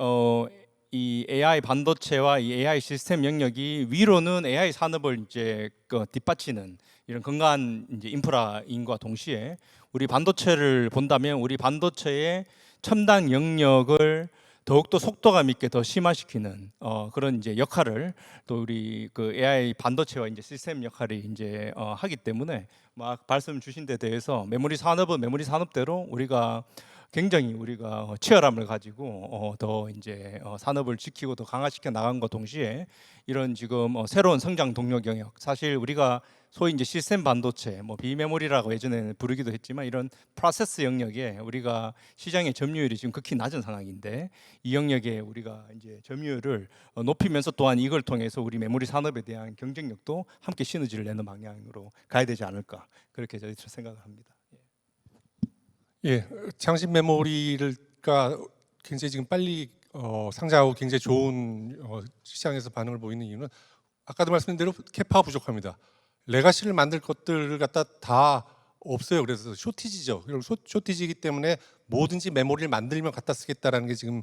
이 AI 반도체와 이 AI 시스템 영역이 위로는 AI 산업을 이제 뒷받치는 이런 건강한 이제 인프라인과 동시에 우리 반도체를 본다면 우리 반도체의 첨단 영역을 더욱더 속도감 있게 더 심화시키는 그런 이제 역할을 또 우리 AI 반도체와 이제 시스템 역할이 이제 하기 때문에 막 말씀 주신 데 대해서 메모리 산업은 메모리 산업대로 우리가 굉장히 우리가 치열함을 가지고 더 이제 산업을 지키고 더 강화시켜 나간 것 동시에 이런 지금 새로운 성장 동력 영역 사실 우리가 소위 이제 시스템 반도체 뭐 비메모리라고 예전에 부르기도 했지만 이런 프로세스 영역에 우리가 시장의 점유율이 지금 극히 낮은 상황인데 이 영역에 우리가 이제 점유율을 높이면서 또한 이걸 통해서 우리 메모리 산업에 대한 경쟁력도 함께 시너지를 내는 방향으로 가야 되지 않을까 그렇게 저희 생각을 합니다. 예, 창신 메모리가 굉장히 지금 빨리 상장하고 굉장히 좋은 시장에서 반응을 보이는 이유는 아까도 말씀드린 대로 캐파가 부족합니다. 레가시를 만들 것들을 갖다 다 없어요. 그래서 쇼티지죠. 그리고 쇼티지이기 때문에 뭐든지 메모리를 만들면 갖다 쓰겠다라는 게 지금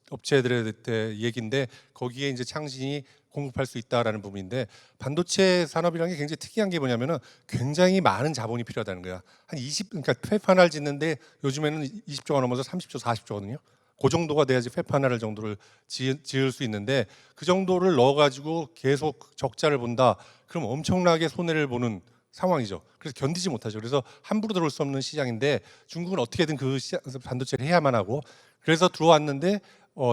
업체들의 얘기인데 거기에 이제 창신이 공급할 수 있다라는 부분인데 반도체 산업이라는 게 굉장히 특이한 게 뭐냐면은 굉장히 많은 자본이 필요하다는 거야. 한 20, 그러니까 팹 하나를 짓는데 요즘에는 20조가 넘어서 30조, 40조거든요. 그 정도가 돼야지 팹 하나를 정도를 지을 수 있는데 그 정도를 넣어가지고 계속 적자를 본다. 그럼 엄청나게 손해를 보는 상황이죠. 그래서 견디지 못하죠. 그래서 함부로 들어올 수 없는 시장인데 중국은 어떻게든 그 반도체를 해야만 하고 그래서 들어왔는데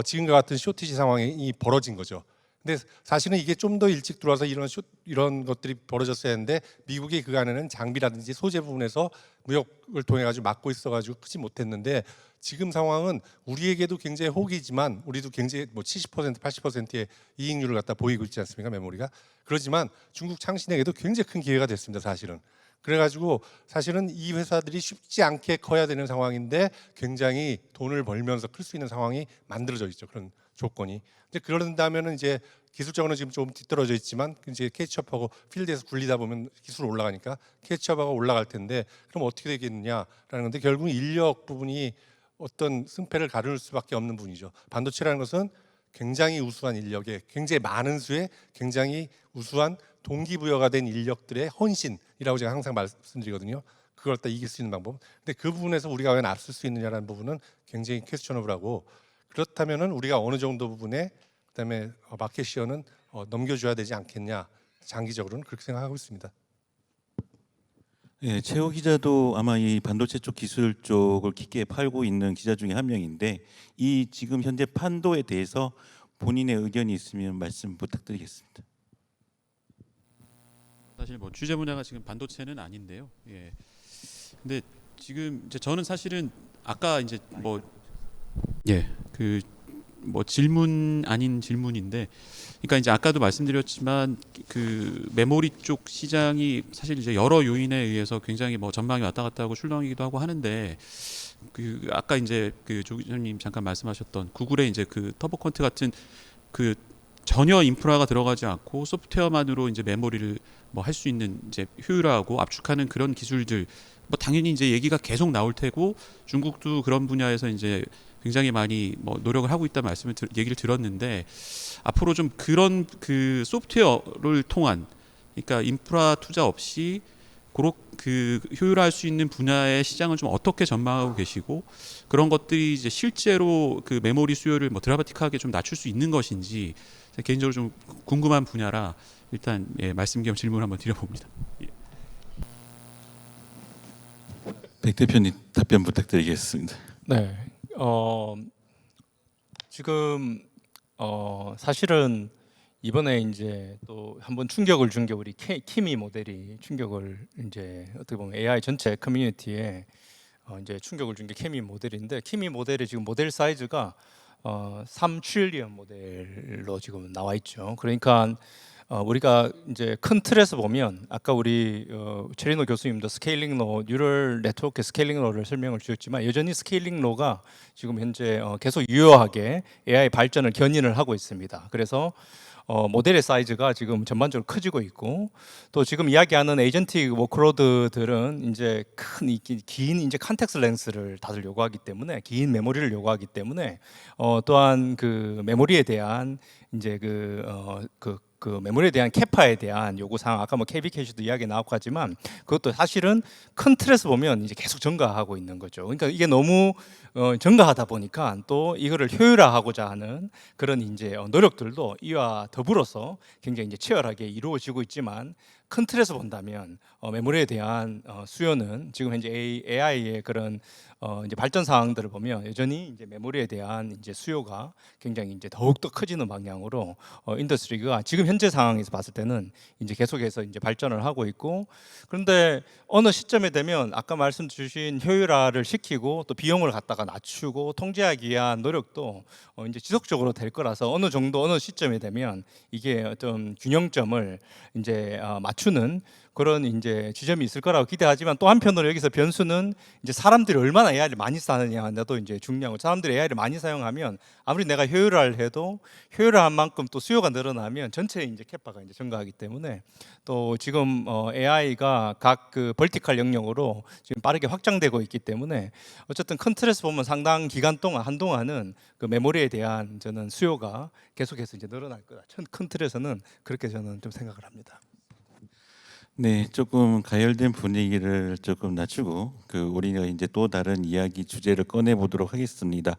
지금과 같은 쇼티지 상황이 벌어진 거죠. 근데 사실은 이게 좀 더 일찍 들어와서 이런 것들이 벌어졌어야 했는데 미국이 그간에는 장비라든지 소재 부분에서 무역을 통해 가지고 막고 있어가지고 크지 못했는데 지금 상황은 우리에게도 굉장히 호기지만 우리도 굉장히 뭐 70%, 80%의 이익률을 갖다 보이고 있지 않습니까 메모리가? 그렇지만 중국 창신에게도 굉장히 큰 기회가 됐습니다 사실은. 그래가지고 사실은 이 회사들이 쉽지 않게 커야 되는 상황인데 굉장히 돈을 벌면서 클 수 있는 상황이 만들어져 있죠. 그런 조건이. 근데 그런다면은 이제 기술적으로는 지금 좀 뒤떨어져 있지만 이제 캐치업하고 필드에서 굴리다 보면 기술 올라가니까 캐치업하고 올라갈 텐데 그럼 어떻게 되겠느냐라는 건데 결국은 인력 부분이 어떤 승패를 가를 수밖에 없는 부분이죠. 반도체라는 것은 굉장히 우수한 인력에 굉장히 많은 수의 굉장히 우수한 동기부여가 된 인력들의 헌신이라고 제가 항상 말씀드리거든요. 그걸 다 이길 수 있는 방법. 근데 그 부분에서 우리가 과연 앞설 수 있느냐라는 부분은 굉장히 퀘스천어블하고 그렇다면은 우리가 어느 정도 부분에 그다음에 마켓 시어는 넘겨줘야 되지 않겠냐. 장기적으로는 그렇게 생각하고 있습니다. 예, 최호 기자도 아마 이 반도체 쪽 기술 쪽을 깊게 팔고 있는 기자 중에 한 명인데 이 지금 현재 판도에 대해서 본인의 의견이 있으면 말씀 부탁드리겠습니다. 사실 뭐 주제 분야가 지금 반도체는 아닌데요. 예. 근데 지금 이제 저는 사실은 아까 이제 뭐 그 뭐 질문 아닌 질문인데, 그러니까 이제 아까도 말씀드렸지만 그 메모리 쪽 시장이 사실 이제 여러 요인에 의해서 굉장히 뭐 전망이 왔다 갔다 하고 출렁이기도 하고 하는데 그 아까 이제 그 조 기자님 잠깐 말씀하셨던 구글의 이제 그 터보 퀀트 같은 그 전혀 인프라가 들어가지 않고 소프트웨어만으로 이제 메모리를 뭐 할 수 있는 이제 효율화하고 압축하는 그런 기술들 뭐 당연히 이제 얘기가 계속 나올 테고 중국도 그런 분야에서 이제 굉장히 많이 뭐 노력을 하고 있다 얘기를 들었는데 앞으로 좀 그런 그 소프트웨어를 통한 그러니까 인프라 투자 없이 그 효율화할 수 있는 분야의 시장을 좀 어떻게 전망하고 계시고 그런 것들이 이제 실제로 그 메모리 수요를 뭐 드라마틱하게 좀 낮출 수 있는 것인지 개인적으로 좀 궁금한 분야라 일단 말씀 겸 질문 한번 드려봅니다. 백 대표님 답변 부탁드리겠습니다. 네. 지금 사실은 이번에 이제 또 한번 충격을 준 게 우리 키미 모델이 충격을 이제 어떻게 보면 AI 전체 커뮤니티에 이제 충격을 준 게 키미 모델인데 키미 모델이 지금 모델 사이즈가 3트릴리언 모델로 지금 나와 있죠. 그러니까 우리가 이제 큰 틀에서 보면 아까 우리 최린호 교수님도 스케일링 로 뉴럴 네트워크 스케일링 로를 설명을 주셨지만 여전히 스케일링 로가 지금 현재 계속 유효하게 AI 발전을 견인을 하고 있습니다. 그래서 모델의 사이즈가 지금 전반적으로 커지고 있고 또 지금 이야기하는 에이전틱 워크로드들은 이제 긴 이제 컨텍스트 렌스를 다들 요구하기 때문에 긴 메모리를 요구하기 때문에 또한 그 메모리에 대한 이제 그 메모리에 대한 캐파에 대한 요구사항 아까 뭐 KB 캐시도 이야기 나왔고 하지만 그것도 사실은 큰 틀에서 보면 이제 계속 증가하고 있는 거죠. 그러니까 이게 너무 증가하다 보니까 또 이거를 효율화하고자 하는 그런 이제 노력들도 이와 더불어서 굉장히 이제 치열하게 이루어지고 있지만 큰 틀에서 본다면 메모리에 대한 수요는 지금 현재 AI의 그런 이제 발전 사항들을 보면 여전히 이제 메모리에 대한 이제 수요가 굉장히 이제 더욱더 커지는 방향으로 인더스트리가 지금 현재 상황에서 봤을 때는 이제 계속해서 이제 발전을 하고 있고 그런데 어느 시점에 되면 아까 말씀 주신 효율화를 시키고 또 비용을 갖다가 낮추고 통제하기 위한 노력도 이제 지속적으로 될 거라서 어느 정도 어느 시점에 되면 이게 어떤 균형점을 이제 맞추는 그런 이제 지점이 있을 거라고 기대하지만 또 한편으로 여기서 변수는 이제 사람들이 얼마나 AI를 많이 쓰느냐도 이제 중요하고 사람들이 AI를 많이 사용하면 아무리 내가 효율화를 해도 효율화한 만큼 또 수요가 늘어나면 전체 이제 캐파가 이제 증가하기 때문에 또 지금 AI가 각 그 벌티컬 영역으로 지금 빠르게 확장되고 있기 때문에 어쨌든 큰 틀에서 보면 상당 기간 동안 한동안은 그 메모리에 대한 저는 수요가 계속해서 이제 늘어날 거다. 큰 틀에서는 그렇게 저는 좀 생각을 합니다. 네, 조금 가열된 분위기를 조금 낮추고 우리가 이제 또 다른 이야기 주제를 꺼내 보도록 하겠습니다.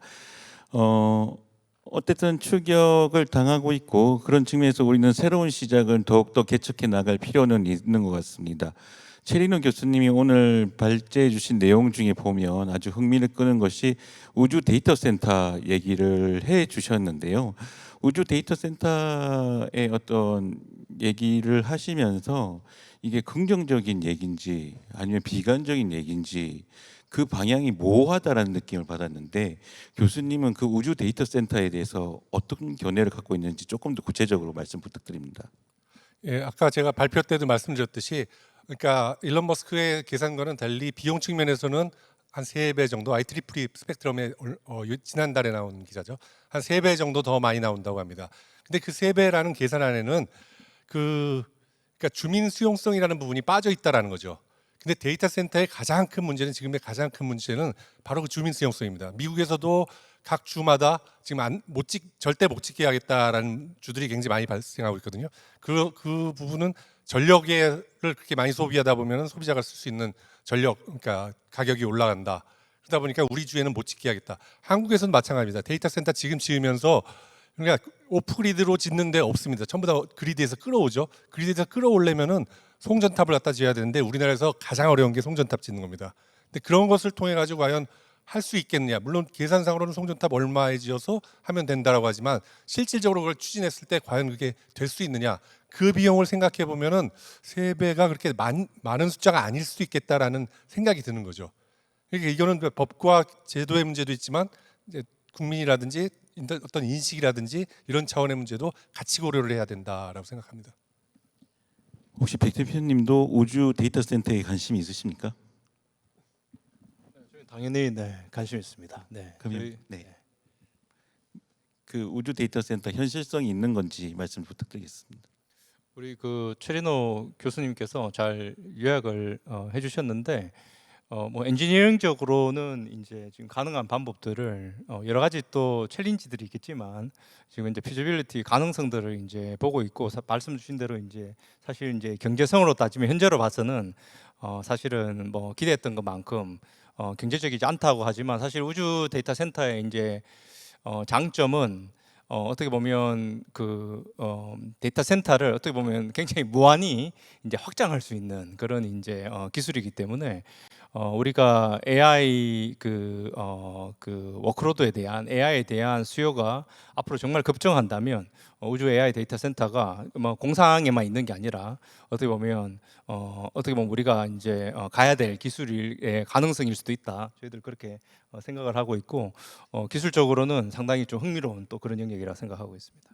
어쨌든 추격을 당하고 있고 그런 측면에서 우리는 새로운 시작을 더욱더 개척해 나갈 필요는 있는 것 같습니다. 최린호 교수님이 오늘 발제해 주신 내용 중에 보면 아주 흥미를 끄는 것이 우주 데이터 센터 얘기를 해 주셨는데요. 우주 데이터 센터의 어떤 얘기를 하시면서 이게 긍정적인 얘기인지 아니면 비관적인 얘기인지 그 방향이 모호하다라는 느낌을 받았는데 교수님은 그 우주 데이터 센터에 대해서 어떤 견해를 갖고 있는지 조금 더 구체적으로 말씀 부탁드립니다. 예, 아까 제가 발표 때도 말씀드렸듯이 그러니까 일론 머스크의 계산과는 달리 비용 측면에서는 한 3배 정도 IEEE 스펙트럼에 지난달에 나온 기사죠. 한 3배 정도 더 많이 나온다고 합니다. 근데 그 3배라는 계산 안에는 그러니까 주민 수용성이라는 부분이 빠져 있다라는 거죠. 근데 데이터 센터의 가장 큰 문제는 지금의 가장 큰 문제는 바로 그 주민 수용성입니다. 미국에서도 각 주마다 지금 절대 못 짓게 하겠다라는 주들이 굉장히 많이 발생하고 있거든요. 그 부분은 전력을 그렇게 많이 소비하다 보면 소비자가 쓸 수 있는 전력, 그러니까 가격이 올라간다. 그러다 보니까 우리 주에는 못 짓게 하겠다. 한국에서는 마찬가지입니다. 데이터 센터 지금 지으면서 그러니까 오프그리드로 짓는 데 없습니다. 전부 다 그리드에서 끌어오죠. 그리드에서 끌어오려면은 송전탑을 갖다 지어야 되는데 우리나라에서 가장 어려운 게 송전탑 짓는 겁니다. 근데 그런 것을 통해 가지고 과연 할 수 있겠느냐? 물론 계산상으로는 송전탑 얼마에 지어서 하면 된다라고 하지만 실질적으로 그걸 추진했을 때 과연 그게 될 수 있느냐? 그 비용을 생각해 보면은 3배가 그렇게 많은 숫자가 아닐 수도 있겠다라는 생각이 드는 거죠. 그러니까 이거는 법과 제도의 문제도 있지만 이제 국민이라든지 어떤 인식이라든지 이런 차원의 문제도 같이 고려를 해야 된다라고 생각합니다. 혹시 백 대표님도 우주 데이터 센터에 관심이 있으십니까? 당연히 관심 있습니다. 네. 그러면 그 우주 데이터 센터 현실성이 있는 건지 말씀 부탁드리겠습니다. 우리 그 최린호 교수님께서 잘 요약을 해주셨는데 뭐 엔지니어링적으로는 이제 지금 가능한 방법들을 여러 가지 또 챌린지들이 있겠지만 지금 이제 피지빌리티 가능성들을 이제 보고 있고 말씀 주신 대로 이제 사실 이제 경제성으로 따지면 현재로 봐서는 사실은 뭐 기대했던 것만큼 경제적이지 않다고 하지만 사실 우주 데이터 센터의 이제 장점은 어떻게 보면 그 데이터 센터를 어떻게 보면 굉장히 무한히 이제 확장할 수 있는 그런 이제 기술이기 때문에 우리가 AI 그 워크로드에 대한 AI에 대한 수요가 앞으로 정말 급증한다면 우주 AI 데이터 센터가 뭐 공상에만 있는 게 아니라 어떻게 보면 우리가 이제 가야 될 기술의 가능성일 수도 있다. 저희들 그렇게 생각을 하고 있고 기술적으로는 상당히 좀 흥미로운 또 그런 영역이라 생각하고 있습니다.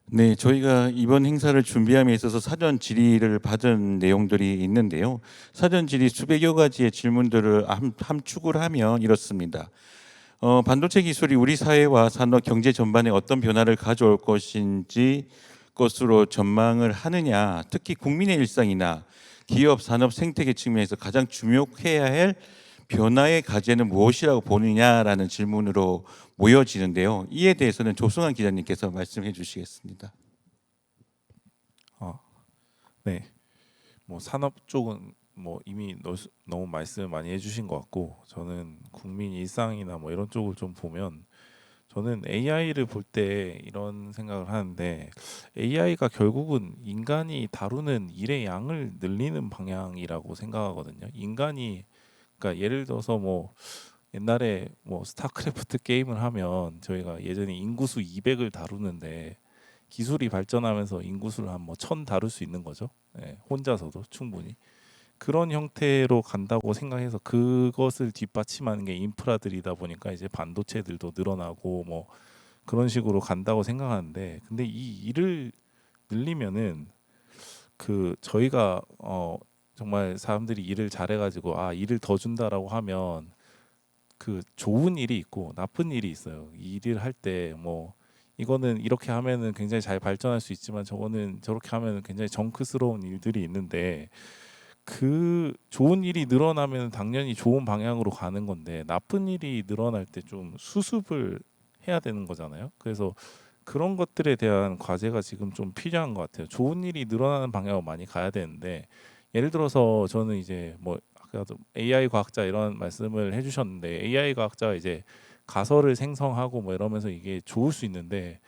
네, 저희가 이번 행사를 준비함에 있어서 사전 질의를 받은 내용들이 있는데요. 사전 질의 수백여 가지의 질문들을 함축을 하면 이렇습니다. 반도체 기술이 우리 사회와 산업 경제 전반에 어떤 변화를 가져올 것으로 전망을 하느냐, 특히 국민의 일상이나 기업 산업 생태계 측면에서 가장 주목해야 할 변화의 과제는 무엇이라고 보느냐라는 질문으로 모여지는데요. 이에 대해서는 조승환 기자님께서 말씀해 주시겠습니다. 네, 뭐 산업 쪽은 뭐 이미 너무 말씀 많이 해주신 것 같고 저는 국민 일상이나 뭐 이런 쪽을 좀 보면 저는 AI를 볼 때 이런 생각을 하는데 AI가 결국은 인간이 다루는 일의 양을 늘리는 방향이라고 생각하거든요. 인간이 그러니까 예를 들어서 뭐 옛날에 뭐 스타크래프트 게임을 하면 저희가 예전에 인구수 200을 다루는데 기술이 발전하면서 인구수를 한 뭐 1000 다룰 수 있는 거죠. 네, 혼자서도 충분히 그런 형태로 간다고 생각해서 그것을 뒷받침하는 게 인프라들이다 보니까 이제 반도체들도 늘어나고 뭐 그런 식으로 간다고 생각하는데 근데 이 일을 늘리면은 저희가 정말 사람들이 일을 잘해가지고 일을 더 준다라고 하면 좋은 일이 있고 나쁜 일이 있어요. 이 일을 할 때 뭐 이거는 이렇게 하면은 굉장히 잘 발전할 수 있지만 저거는 저렇게 하면은 굉장히 정크스러운 일들이 있는데 좋은 일이 늘어나면 당연히 좋은 방향으로 가는 건데 나쁜 일이 늘어날 때 좀 수습을 해야 되는 거잖아요. 그래서 그런 것들에 대한 과제가 지금 좀 필요한 것 같아요. 좋은 일이 늘어나는 방향으로 많이 가야 되는데 예를 들어서 저는 이제 뭐 아까도 AI 과학자 이런 말씀을 해주셨는데 AI 과학자가 이제 가설을 생성하고 뭐 이러면서 이게 좋을 수 있는데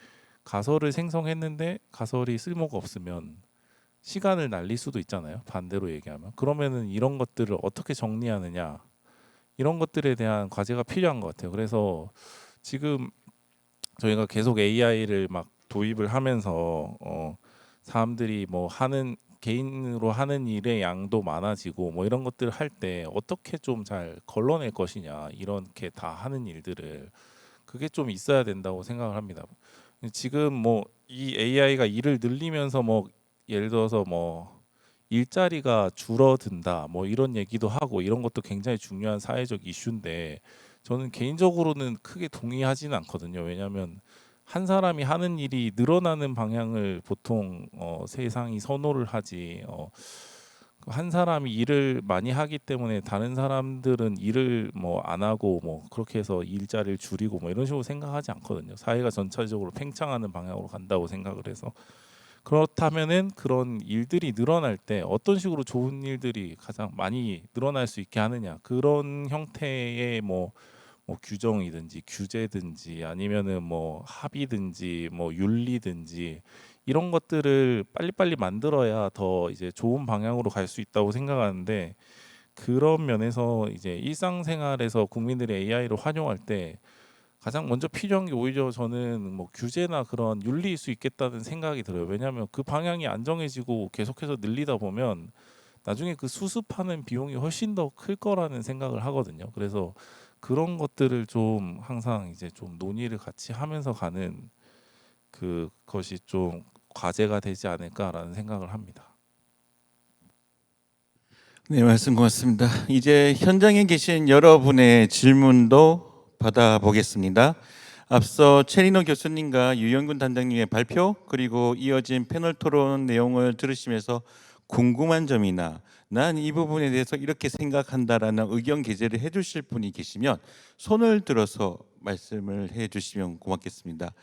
가설을 생성했는데 가설이 쓸모가 없으면 시간을 날릴 수도 있잖아요. 반대로 얘기하면 그러면은 이런 것들을 어떻게 정리하느냐 이런 것들에 대한 과제가 필요한 것 같아요. 그래서 지금 저희가 계속 AI를 막 도입을 하면서 사람들이 뭐 개인으로 하는 일의 양도 많아지고 뭐 이런 것들을 할 때 어떻게 좀 잘 걸러낼 것이냐 이렇게 다 하는 일들을 그게 좀 있어야 된다고 생각을 합니다. 지금 뭐 이 AI가 일을 늘리면서 뭐 예를 들어서 뭐 일자리가 줄어든다 뭐 이런 얘기도 하고 이런 것도 굉장히 중요한 사회적 이슈인데 저는 개인적으로는 크게 동의하지는 않거든요. 왜냐하면 한 사람이 하는 일이 늘어나는 방향을 보통 세상이 선호를 하지 한 사람이 일을 많이 하기 때문에 다른 사람들은 일을 뭐 안 하고 뭐 그렇게 해서 일자리를 줄이고 뭐 이런 식으로 생각하지 않거든요. 사회가 전체적으로 팽창하는 방향으로 간다고 생각을 해서 그렇다면은 그런 일들이 늘어날 때 어떤 식으로 좋은 일들이 가장 많이 늘어날 수 있게 하느냐 그런 형태의 뭐 규정이든지 규제든지 아니면은 뭐 합의든지 뭐 윤리든지 이런 것들을 빨리빨리 만들어야 더 이제 좋은 방향으로 갈 수 있다고 생각하는데 그런 면에서 이제 일상생활에서 국민들이 AI를 활용할 때 가장 먼저 필요한 게 오히려 저는 뭐 규제나 그런 윤리일 수 있겠다는 생각이 들어요. 왜냐하면 그 방향이 안 정해지고 계속해서 늘리다 보면 나중에 그 수습하는 비용이 훨씬 더 클 거라는 생각을 하거든요. 그래서 그런 것들을 좀 항상 이제 좀 논의를 같이 하면서 가는 그것이 좀 과제가 되지 않을까라는 생각을 합니다. 네, 말씀 고맙습니다. 이제 현장에 계신 여러분의 질문도 받아보겠습니다. 앞서 최린호 교수님과 유영군 단장님의 발표 그리고 이어진 패널 토론 내용을 들으시면서 궁금한 점이나 난 이 부분에 대해서 이렇게 생각한다라는 의견 게재를 해주실 분이 계시면 손을 들어서 말씀을 해주시면 고맙겠습니다.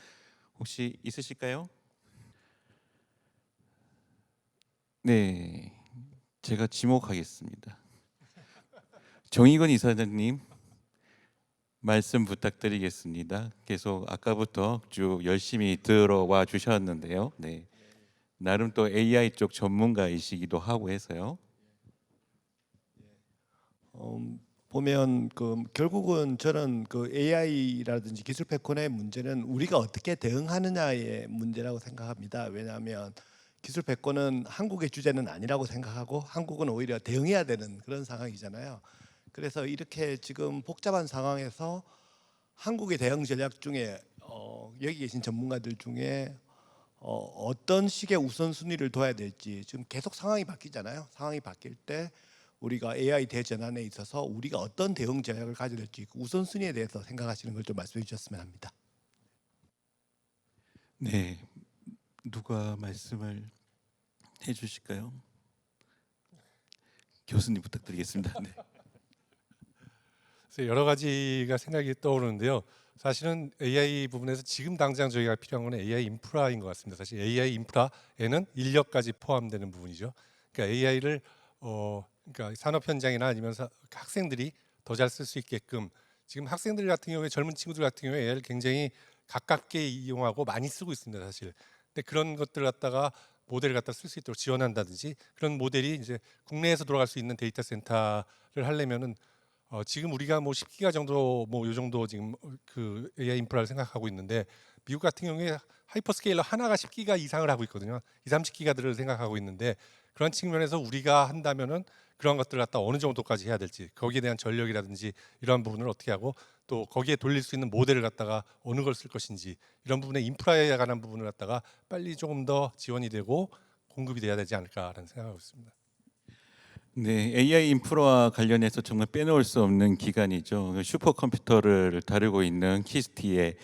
혹시 있으실까요? 네, 제가 지목하겠습니다. 정의건 이사장님 말씀 부탁드리겠습니다. 계속 아까부터 쭉 열심히 들어와 주셨는데요. 네, 나름 또 AI 쪽 전문가이시기도 하고 해서요. 보면 결국은 저는 AI라든지 기술 패권의 문제는 우리가 어떻게 대응하느냐의 문제라고 생각합니다. 왜냐하면 기술 패권은 한국의 주제는 아니라고 생각하고 한국은 오히려 대응해야 되는 그런 상황이잖아요. 그래서 이렇게 지금 복잡한 상황에서 한국의 대응 전략 중에 여기 계신 전문가들 중에 어떤 식의 우선순위를 둬야 될지 지금 계속 상황이 바뀌잖아요. 상황이 바뀔 때 우리가 AI 대전환에 있어서 우리가 어떤 대응 전략을 가져야 될지 그 우선순위에 대해서 생각하시는 걸 좀 말씀해 주셨으면 합니다. 네, 누가 말씀을 해주실까요? 교수님 부탁드리겠습니다. 네. 그래서 여러 가지가 생각이 떠오르는데요. 사실은 AI 부분에서 지금 당장 저희가 필요한 건 AI 인프라인 것 같습니다. 사실 AI 인프라에는 인력까지 포함되는 부분이죠. 그러니까 AI를 그러니까 산업 현장이나 아니면 학생들이 더 잘 쓸 수 있게끔 지금 학생들 같은 경우에 젊은 친구들 같은 경우에 AI를 굉장히 가깝게 이용하고 많이 쓰고 있습니다. 사실. 근데 그런 것들 갖다가 모델을 갖다 쓸 수 있도록 지원한다든지 그런 모델이 이제 국내에서 돌아갈 수 있는 데이터 센터를 하려면은 지금 우리가 뭐 10기가 정도 뭐 요 정도 지금 그 AI 인프라를 생각하고 있는데 미국 같은 경우에 하이퍼스케일러 하나가 10기가 이상을 하고 있거든요. 2, 30기가들을 생각하고 있는데 그런 측면에서 우리가 한다면은 그런 것들을 갖다 어느 정도까지 해야 될지 거기에 대한 전력이라든지 이러한 부분을 어떻게 하고 또 거기에 돌릴 수 있는 모델을 갖다가 어느 걸 쓸 것인지 이런 부분의 인프라에 관한 부분을 갖다가 빨리 조금 더 지원이 되고 공급이 돼야 되지 않을까라는 생각하고 있습니다. 네, AI 인프라와 관련해서 정말 빼놓을 수 없는 기관이죠. 슈퍼컴퓨터를 다루고 있는 키스티의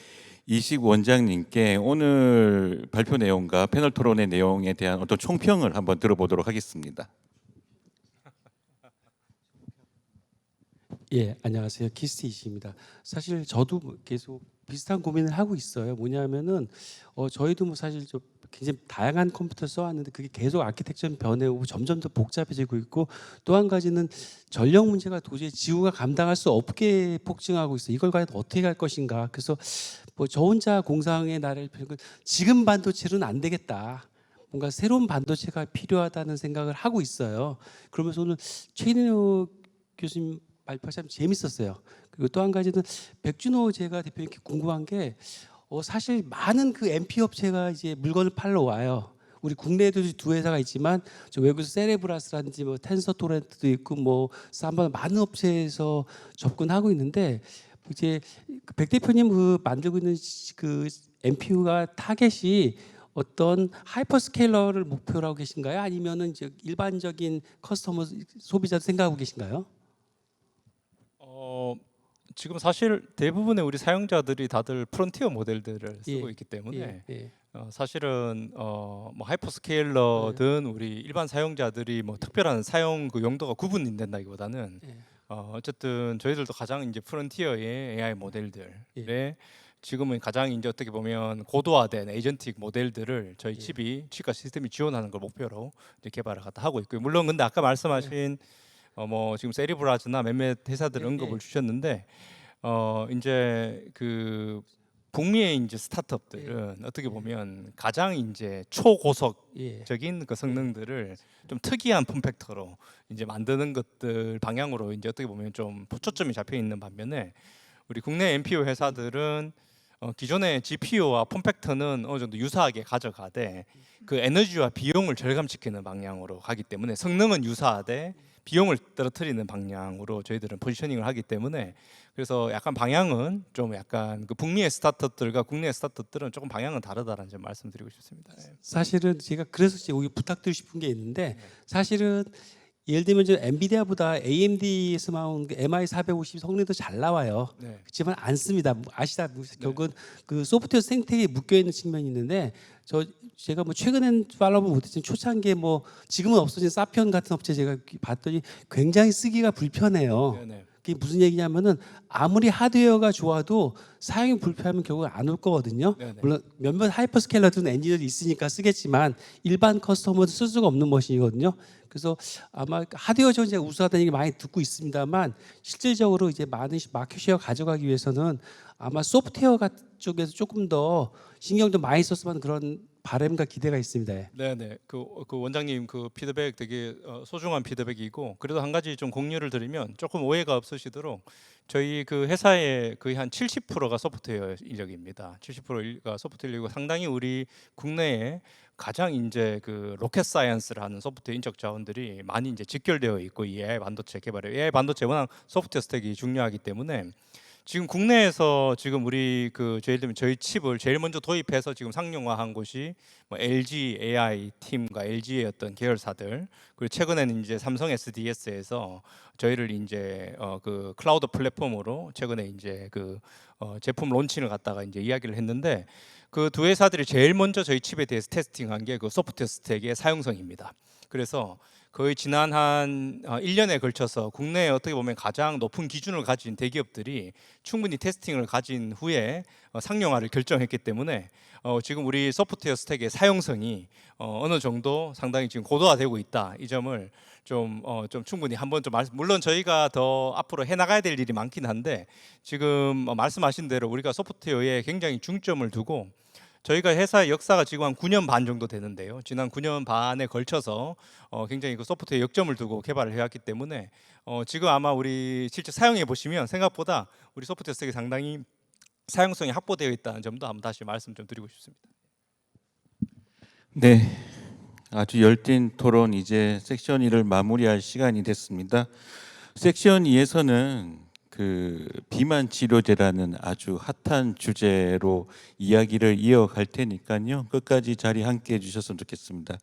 이식 원장님께 오늘 발표 내용과 패널 토론의 내용에 대한 어떤 총평을 한번 들어보도록 하겠습니다. 예, 안녕하세요. 키스티 이시입니다. 사실 저도 계속 비슷한 고민을 하고 있어요. 뭐냐면은 저희도 뭐 사실 좀 굉장히 다양한 컴퓨터 써왔는데 그게 계속 아키텍처는 변해오고 점점 더 복잡해지고 있고, 또 한 가지는 전력 문제가 도저히 지구가 감당할 수 없게 폭증하고 있어요. 이걸 과연 어떻게 할 것인가. 그래서 뭐 저 혼자 공상의 나래를 펴고 지금 반도체로는 안 되겠다. 뭔가 새로운 반도체가 필요하다는 생각을 하고 있어요. 그러면서 오늘 최인호 교수님 발표 참 재밌었어요. 그리고 또 한 가지는 백준호 제가 대표님께 궁금한 게 사실 많은 그 MP 업체가 이제 물건을 팔러 와요. 우리 국내에도 두 회사가 있지만 저 외국에서 세레브라스라든지 뭐 텐서 토렌트도 있고 뭐 삼바 많은 업체에서 접근하고 있는데, 이제 백 대표님 그 만들고 있는 그 MPU가 타겟이 어떤 하이퍼스케일러를 목표로 하고 계신가요? 아니면은 이제 일반적인 커스터머 소비자도 생각하고 계신가요? 지금 사실 대부분의 우리 사용자들이 다들 프론티어 모델들을 쓰고 예, 있기 때문에 예. 사실은 뭐 하이퍼스케일러든 우리 일반 사용자들이 뭐 특별한 사용 그 용도가 구분이 된다기보다는 예. 어쨌든 저희들도 가장 이제 프론티어의 AI 모델들에 지금은 가장 이제 어떻게 보면 고도화된 에이전틱 모델들을 저희 칩과 시스템이 지원하는 걸 목표로 이제 개발을 갖다 하고 있고요. 물론 근데 아까 말씀하신 뭐 지금 세리브라즈나 몇몇 회사들 언급을 주셨는데 이제 그 북미의 이제 스타트업들은 어떻게 보면 가장 이제 초고속적인 그 성능들을 좀 특이한 폼팩터로 이제 만드는 것들 방향으로 이제 어떻게 보면 좀 초점이 잡혀 있는 반면에 우리 국내 NPU 회사들은 기존의 GPU와 폼팩터는 어느 정도 유사하게 가져가되 그 에너지와 비용을 절감시키는 방향으로 가기 때문에 성능은 유사하되 비용을 떨어뜨리는 방향으로 저희들은 포지셔닝을 하기 때문에, 그래서 약간 방향은 좀 약간 그 북미의 스타트업들과 국내의 스타트업들은 조금 방향은 다르다라는 점 말씀드리고 싶습니다. 사실은 제가 그래서 제가 부탁드리고 싶은 게 있는데, 사실은 예를 들면 저 엔비디아보다 AMD에서 나온 그 MI450 성능도 잘 나와요. 그렇지만 안 씁니다. 아시다 결국은 그 소프트웨어 생태계에 묶여 있는 측면이 있는데, 제가 뭐 최근엔 팔로우는 못했지만 초창기에 뭐 지금은 없어진 사피언 같은 업체 제가 봤더니 굉장히 쓰기가 불편해요. 그게 무슨 얘기냐면은 아무리 하드웨어가 좋아도 사용이 불편하면 결국 안 올 거거든요. 물론 몇몇 하이퍼스케일러들은 엔지니어들이 있으니까 쓰겠지만 일반 커스터머는 쓸 수가 없는 머신이거든요. 그래서 아마 하드웨어 적으로 제가 우수하다는 얘기 많이 듣고 있습니다만, 실질적으로 이제 많은 마켓 쉐어 가져가기 위해서는 아마 소프트웨어 쪽에서 조금 더 신경 좀 많이 썼으면 그런 바람과 기대가 있습니다. 네네. 그 원장님 그 피드백 되게 소중한 피드백이고, 그래도 한 가지 좀 공유를 드리면 조금 오해가 없으시도록 저희 그 회사의 거의 한 70%가 소프트웨어 인력입니다. 70%가 소프트웨어 인력이고 상당히 우리 국내에 가장 이제 그 로켓 사이언스를 하는 소프트웨어 인적 자원들이 많이 이제 직결되어 있고, 이 AI 반도체 개발에 AI 반도체 워낙 소프트웨어 스택이 중요하기 때문에 지금 국내에서 지금 우리 그 예를 들면 저희 칩을 제일 먼저 도입해서 지금 상용화한 곳이 뭐 LG AI 팀과 LG의 어떤 계열사들, 그리고 최근에는 이제 삼성 SDS에서 저희를 이제 그 클라우드 플랫폼으로 최근에 이제 그 제품 론칭을 갖다가 이제 이야기를 했는데, 그 두 회사들이 제일 먼저 저희 칩에 대해서 테스팅한 게 그 소프트웨어 스택의 사용성입니다. 그래서 거의 지난 한 1년에 걸쳐서 국내에 어떻게 보면 가장 높은 기준을 가진 대기업들이 충분히 테스팅을 가진 후에 상용화를 결정했기 때문에 지금 우리 소프트웨어 스택의 사용성이 어느 정도 상당히 지금 고도화되고 있다. 이 점을 좀 충분히 한번 좀 물론 저희가 더 앞으로 해나가야 될 일이 많긴 한데, 지금 말씀하신 대로 우리가 소프트웨어에 굉장히 중점을 두고 저희가 회사의 역사가 지금 한 9년 반 정도 되는데요. 지난 9년 반에 걸쳐서 굉장히 그 소프트웨어 역점을 두고 개발을 해왔기 때문에 지금 아마 우리 실제 사용해 보시면 생각보다 우리 소프트웨어 스택이 상당히 사용성이 확보되어 있다는 점도 한번 다시 말씀 좀 드리고 싶습니다. 네, 아주 열띤 토론 이제 섹션 1을 마무리할 시간이 됐습니다. 섹션 2에서는 그 비만 치료제라는 아주 핫한 주제로 이야기를 이어갈 테니까요. 끝까지 자리 함께 해주셨으면 좋겠습니다.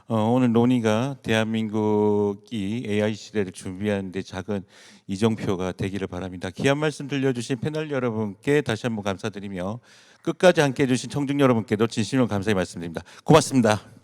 오늘 논의가 대한민국이 AI 시대를 준비하는 데 작은 이정표가 되기를 바랍니다. 귀한 말씀 들려주신 패널 여러분께 다시 한번 감사드리며 끝까지 함께 해주신 청중 여러분께도 진심으로 감사의 말씀드립니다. 고맙습니다.